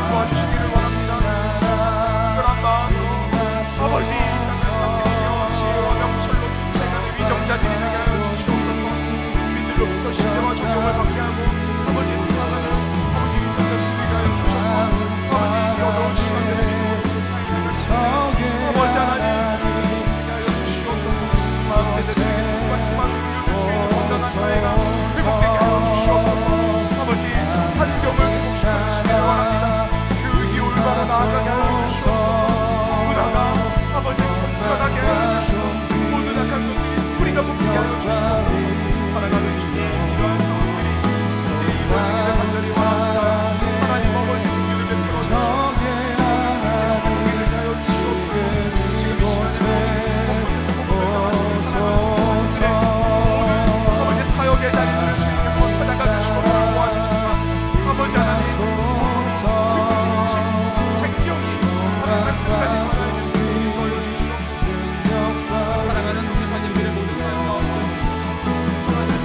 도와주시기를 원합니다. 순결한 마음으로 아버지 땅을 다스리며 지혜와 명철로 통치하는 위정자들이 되게 하여 주시옵소서. 민들로부터 신뢰와 존경을 받게 하고 아버지의 생각하는 아버지 위정자들이 되게 하여 주셔서 아버지 이 어려운 시간들을 아버지 하나님 되게 하여 주시옵소서. 다음 세대들에게 꿈과 희망을 물려줄 수 있는 건강한 사회가 회복되게 하여 주시옵소서. 아버지 환경을 회복시켜 주시기를 원합니다. 교육이 올바로 나아가게 하여 주시옵소서. 문화가 아버지 건전하게 하여 주시고 모든 악한 것들이 뿌리가 뽑히게 하여 주시옵소서. 사랑하는 주님, 이러한 상황들이 속히 이루어지기를 간절히 원합니다. 하나님 아버지 긍휼을 베풀어 주시옵소서. 복되게 하여 주시옵소서. 지금 이 시간에 곳곳에서 복음을 전하시는 사랑하는 성도들의 모든 아버지 사역의 자리들을 주님께서 찾아가 주시고 도와주시사 아버지 하나님 그 빛이 생명이 하나님 끝까지 전하여 주시고 도와주시옵소서. 사랑하는 성교사님들의 모든 사역 가운데 주님께서 전하여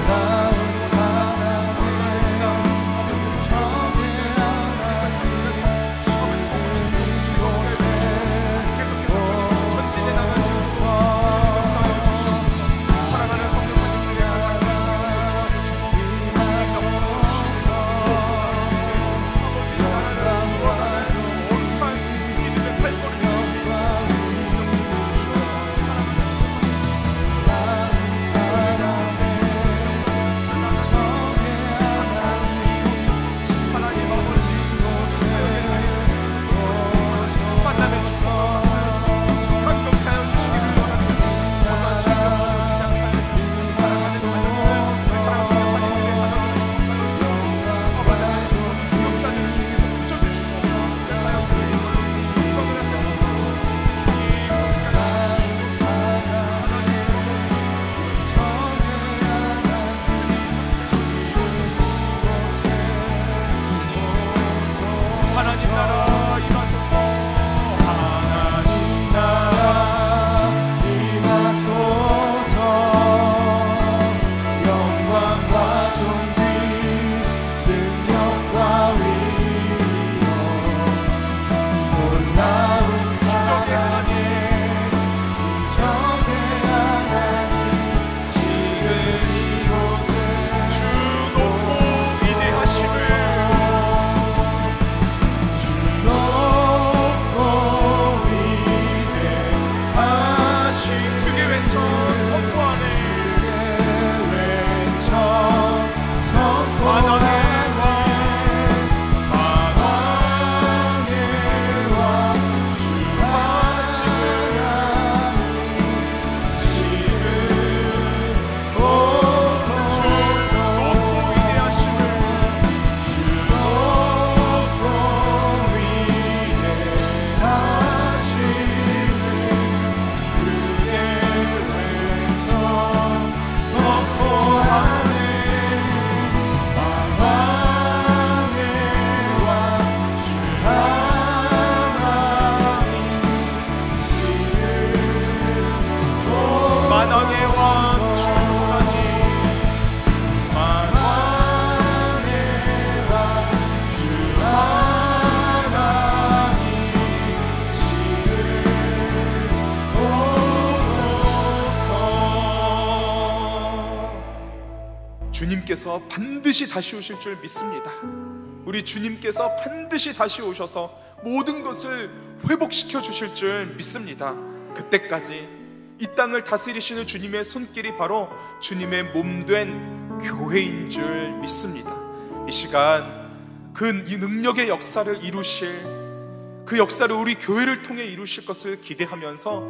주님께서 반드시 다시 오실 줄 믿습니다. 우리 주님께서 반드시 다시 오셔서 모든 것을 회복시켜 주실 줄 믿습니다. 그때까지 이 땅을 다스리시는 주님의 손길이 바로 주님의 몸된 교회인 줄 믿습니다. 이 시간 그 능력의 역사를 이루실, 그 역사를 우리 교회를 통해 이루실 것을 기대하면서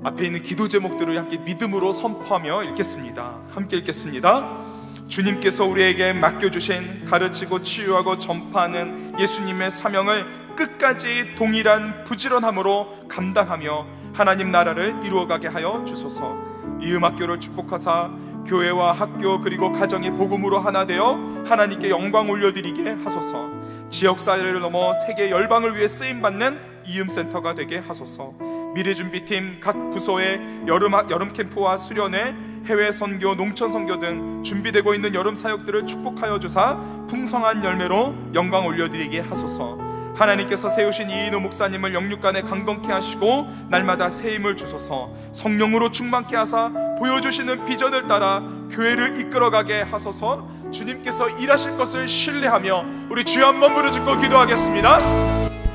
앞에 있는 기도 제목들을 함께 믿음으로 선포하며 읽겠습니다. 함께 읽겠습니다. 주님께서 우리에게 맡겨주신 가르치고 치유하고 전파하는 예수님의 사명을 끝까지 동일한 부지런함으로 감당하며 하나님 나라를 이루어가게 하여 주소서. 이 음악교를 축복하사 교회와 학교 그리고 가정이 복음으로 하나 되어 하나님께 영광 올려드리게 하소서. 지역사회를 넘어 세계 열방을 위해 쓰임받는 이음센터가 되게 하소서. 미래준비팀 각 부서의 여름 캠프와 수련회, 해외 선교, 농촌 선교 등 준비되고 있는 여름 사역들을 축복하여 주사 풍성한 열매로 영광 올려드리게 하소서. 하나님께서 세우신 이인호 목사님을 영육간에 강건케 하시고 날마다 새 힘을 주소서. 성령으로 충만케 하사 보여주시는 비전을 따라 교회를 이끌어가게 하소서. 주님께서 일하실 것을 신뢰하며 우리 주여 한번 부르짖고 기도하겠습니다.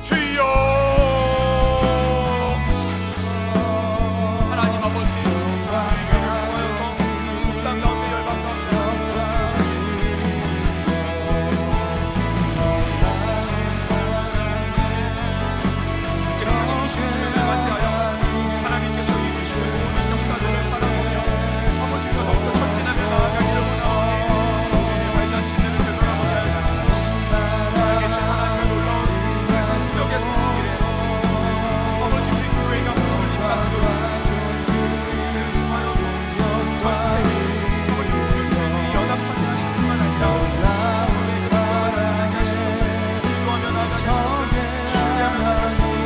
주여. 하나님 아버지, 통하여서 땅 가운데 열방 가운데 하나님의 주님을 맞이하여 하나님께서 이루시는 모든 역사들을 바라보며 아버지가 더욱더 전진하며 나아가기를 원하오니 우리의 발자취들을 되돌아보게 하여 주시고 살아계신 하나님의 놀라운 그 수역의 성공길에 아버지 우리 교회가 흔들림 받고 우리를 통하여서 전 세계 아버지 모든 교회들이 연합하게 하실 뿐만 아니라 우리 성도를 하게 하신 것을 기도하며 나아가는 것을 신뢰하며 나아가는 것을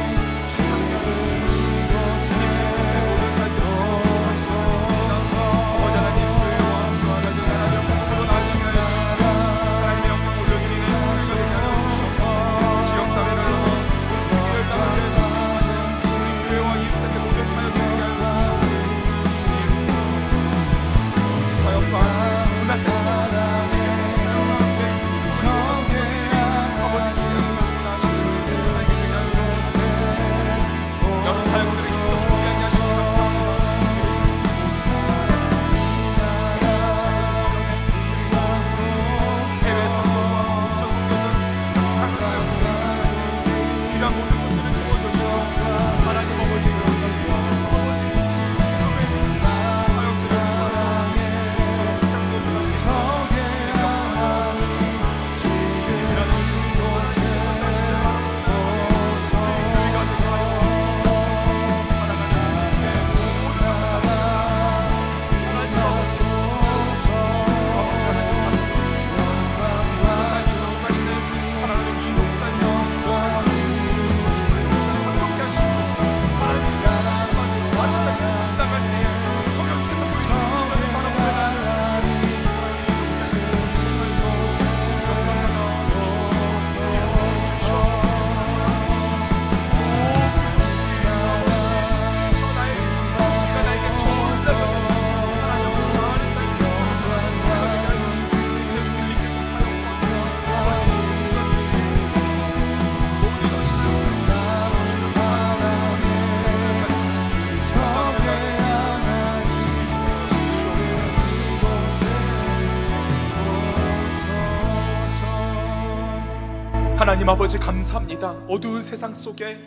하나님 아버지 감사합니다. 어두운 세상 속에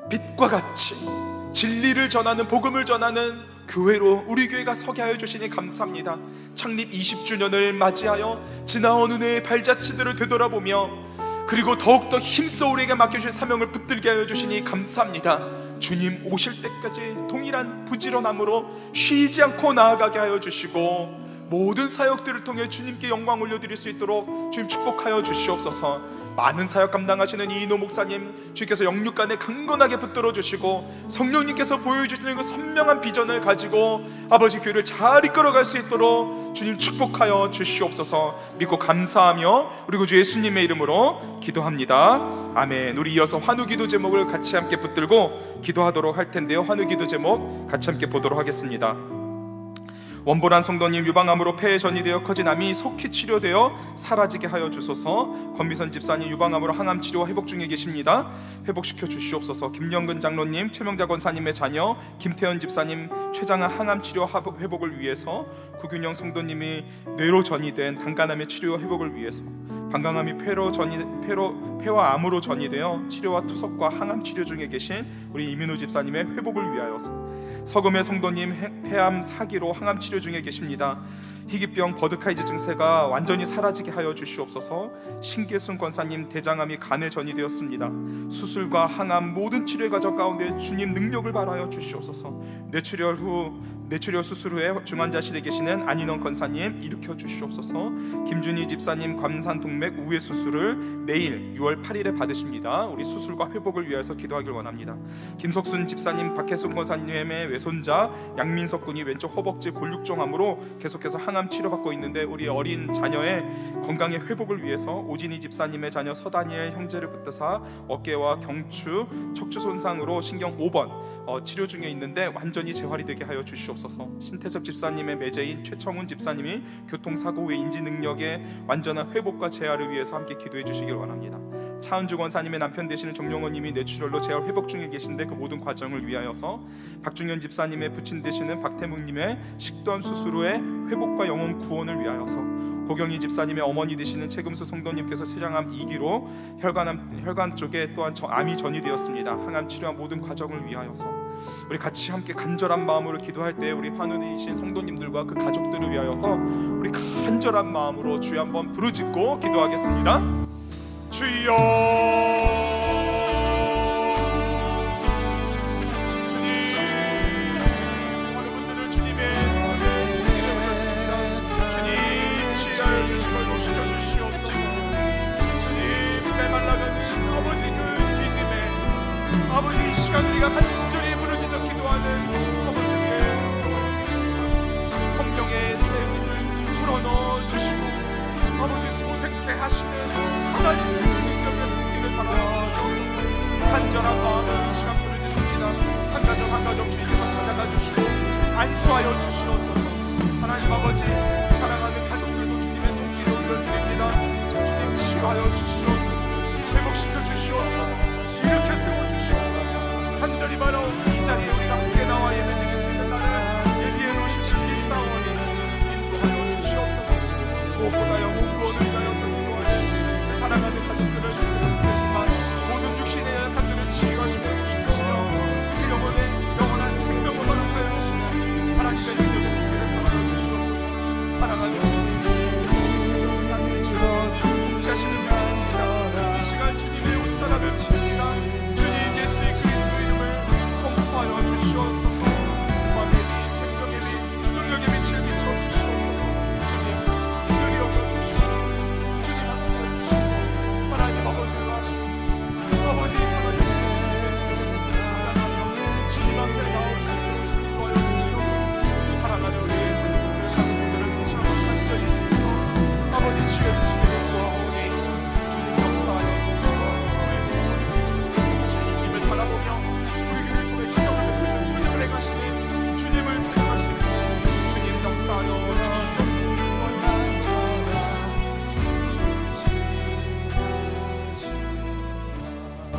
빛과 같이 진리를 전하는, 복음을 전하는 교회로 우리 교회가 서게 하여 주시니 감사합니다. 창립 20주년을 맞이하여 지나온 은혜의 발자취들을 되돌아보며 그리고 더욱더 힘써 우리에게 맡겨주신 사명을 붙들게 하여 주시니 감사합니다. 주님 오실 때까지 동일한 부지런함으로 쉬지 않고 나아가게 하여 주시고 모든 사역들을 통해 주님께 영광 올려드릴 수 있도록 주님 축복하여 주시옵소서. 많은 사역 감당하시는 이인호 목사님, 주께서 영육간에 강건하게 붙들어 주시고 성령님께서 보여주시는 그 선명한 비전을 가지고 아버지 교회를 잘 이끌어갈 수 있도록 주님 축복하여 주시옵소서. 믿고 감사하며 우리 구주 예수님의 이름으로 기도합니다. 아멘. 우리 이어서 환우기도 제목을 같이 함께 붙들고 기도하도록 할 텐데요, 환우기도 제목 같이 함께 보도록 하겠습니다. 원보란 성도님, 유방암으로 폐에 전이되어 커진 암이 속히 치료되어 사라지게 하여 주소서. 권미선 집사님, 유방암으로 항암 치료와 회복 중에 계십니다. 회복시켜 주시옵소서. 김영근 장로님, 최명자 권사님의 자녀 김태현 집사님, 췌장암 항암 치료 회복을 위해서, 구균영 성도님이 뇌로 전이된 간간암의 치료와 회복을 위해서, 방광암이 폐와 암으로 전이되어 치료와 투석과 항암 치료 중에 계신 우리 이민우 집사님의 회복을 위하여서, 서금의 성도님 폐암 사기로 항암 치료 중에 계십니다. 희귀병 버드카이즈 증세가 완전히 사라지게 하여 주시옵소서. 신계순 권사님 대장암이 간에 전이되었습니다. 수술과 항암 모든 치료의 과정 가운데 주님 능력을 발하여 주시옵소서. 뇌출혈 후 뇌출혈 수술 후에 중환자실에 계시는 안인원 권사님 일으켜 주시옵소서. 김준희 집사님 관상동맥 우회 수술을 내일 6월 8일에 받으십니다. 우리 수술과 회복을 위해서 기도하길 원합니다. 김석순 집사님, 박혜순 권사님의 외손자 양민석 군이 왼쪽 허벅지 골육종암으로 계속해서 항암 치료받고 있는데 우리 어린 자녀의 건강의 회복을 위해서 오진희 집사님의 자녀 서다니엘 형제를 붙드사 어깨와 경추, 척추 손상으로 신경 5번 치료 중에 있는데 완전히 재활이 되게 하여 주시옵소서. 신태섭 집사님의 매제인 최청훈 집사님이 교통사고 후의 인지 능력의 완전한 회복과 재활을 위해서 함께 기도해 주시길 원합니다. 차은주 권사님의 남편 되시는 정용원님이 뇌출혈로 재활 회복 중에 계신데 그 모든 과정을 위하여서 박중현 집사님의 부친 되시는 박태묵님의 식도암 수술 후의 회복과 영혼 구원을 위하여서 고경희 집사님의 어머니 되시는 최금수 성도님께서 췌장암 2기로 혈관 쪽에 또한 암이 전이되었습니다. 항암 치료한 모든 과정을 위하여서 우리 같이 함께 간절한 마음으로 기도할 때 우리 환우되신 성도님들과 그 가족들을 위하여서 우리 간절한 마음으로 주여 한번 부르짖고 기도하겠습니다. 주여, 주님, 많은 분들을 주님의 손길에 올려드립니다. 주님, 치유하여 주시고 회복시켜 주시옵소서. 주님, 메말라가는 아버지 그 믿음에 아버지 이 시간 우리가 간절히 부르짖어 기도하는 아버지의 성령의 샘을 불어넣어 주시고 아버지 소생케 하시는 하나님의 능력의 손길을 바라봐 주시옵소서. 간절한 마음으로 이 시간 부르짖습니다. 한 가정 한 가정 주님께서 찾아가 주시고 안수하여 주시옵소서. 하나님 아버지, 사랑하는 가족들도 주님의 손길을 올려드립니다. 주님 치유하여 주시옵소서. 회복시켜 주시옵소서. 일으켜 세워 주시옵소서. 간절히 바라온 이 자리에 우리가 함께 나와 예배드릴 수 있는 나를 예비해 놓으신 이 싸움을 인도하여 주시옵소서. 무엇보다 영혼 구원을 위하여서 기도하는 사랑하는 가족들을 주께서 붙드시사 모든 육신의 약함들을 치유하시고 회복시키시며 그 영혼한 생명을 허락하여 주시며 하나님의 능력의 손길을 받아 주시옵소서. 사랑하는 주님, 다스리시고 통치하시는 줄 믿습니다. 이 시간 주님의 옷자락을 치릅니다. 주님 예수의 그리스도 이름을 선포하여 주시옵소서. 순방의 빛, 생명의 빛, 능력의 빛을 비춰 주시옵소서. 주님 주님이 여겨 주시옵소서. 주님 함께해 주시고 하나님 아버지와 아버지 살아계시는 주님의 찾아가며 주님 앞에 나올 수 있도록 주님 도와여 주시옵소서. 사랑하는 우리의 가족들을 다시 한번 간절히 주셔서 아버지 치유해 주시기를 구하오니 주님 역사하여 주시고 우리 수고를 하실 주님을 바라보며 우리 길을 통해 기적을 베푸시는 표적을 행하시는 주님을 찾아갈 수 있도록 주님 역사하여 주시옵소서.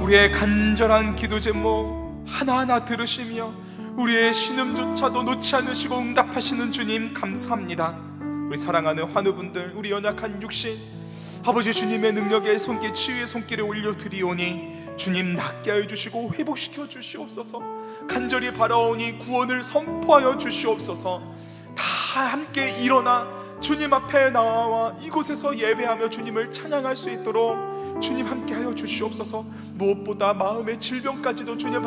우리의 간절한 기도 제목 하나하나 들으시며 우리의 신음조차도 놓지 않으시고 응답하시는 주님 감사합니다. 우리 사랑하는 환우분들, 우리 연약한 육신 아버지 주님의 능력의 손길, 치유의 손길에 올려드리오니 주님 낫게 하여 주시고 회복시켜 주시옵소서. 간절히 바라오니 구원을 선포하여 주시옵소서. 다 함께 일어나 주님 앞에 나와 이곳에서 예배하며 주님을 찬양할 수 있도록 주님 함께하여 주시옵소서. 무엇보다 마음의 질병까지도 주님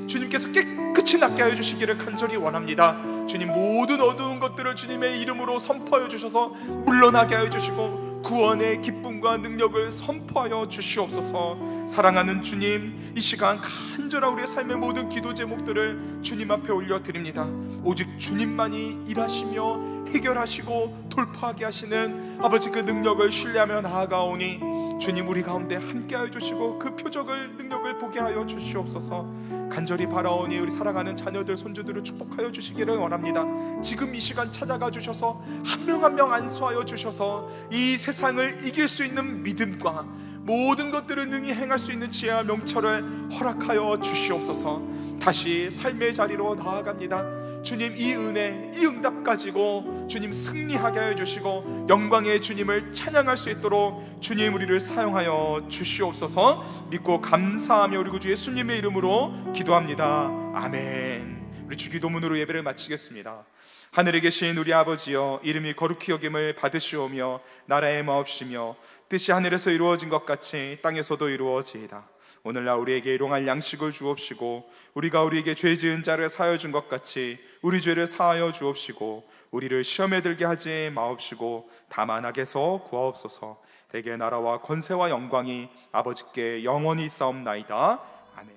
주님께서 깨끗이 낫게 하여 주시기를 간절히 원합니다. 주님 모든 어두운 것들을 주님의 이름으로 선포하여 주셔서 물러나게 하여 주시고 구원의 기쁨과 능력을 선포하여 주시옵소서. 사랑하는 주님, 이 시간 간절한 우리의 삶의 모든 기도 제목들을 주님 앞에 올려드립니다. 오직 주님만이 일하시며 해결하시고 돌파하게 하시는 아버지 그 능력을 신뢰하며 나아가오니 주님 우리 가운데 함께하여 주시고 그 표적을 능력을 보게 하여 주시옵소서. 간절히 바라오니 우리 사랑하는 자녀들 손주들을 축복하여 주시기를 원합니다. 지금 이 시간 찾아가 주셔서 한 명 한 명 안수하여 주셔서 이 세상을 이길 수 있는 믿음과 모든 것들을 능히 행할 수 있는 지혜와 명철을 허락하여 주시옵소서. 다시 삶의 자리로 나아갑니다. 주님 이 은혜, 이 응답 가지고 주님 승리하게 하여 주시고 영광의 주님을 찬양할 수 있도록 주님 우리를 사용하여 주시옵소서. 믿고 감사하며 우리 구주 예수님의 이름으로 기도합니다. 아멘. 우리 주기도문으로 예배를 마치겠습니다. 하늘에 계신 우리 아버지여, 이름이 거룩히 여김을 받으시오며 나라의 마옵시며 뜻이 하늘에서 이루어진 것 같이 땅에서도 이루어지이다. 오늘날 우리에게 일용할 양식을 주옵시고 우리가 우리에게 죄 지은 자를 사하여 준 것 같이 우리 죄를 사하여 주옵시고 우리를 시험에 들게 하지 마옵시고 다만 악에서 구하옵소서. 대개 나라와 권세와 영광이 아버지께 영원히 있사옵나이다. 아멘.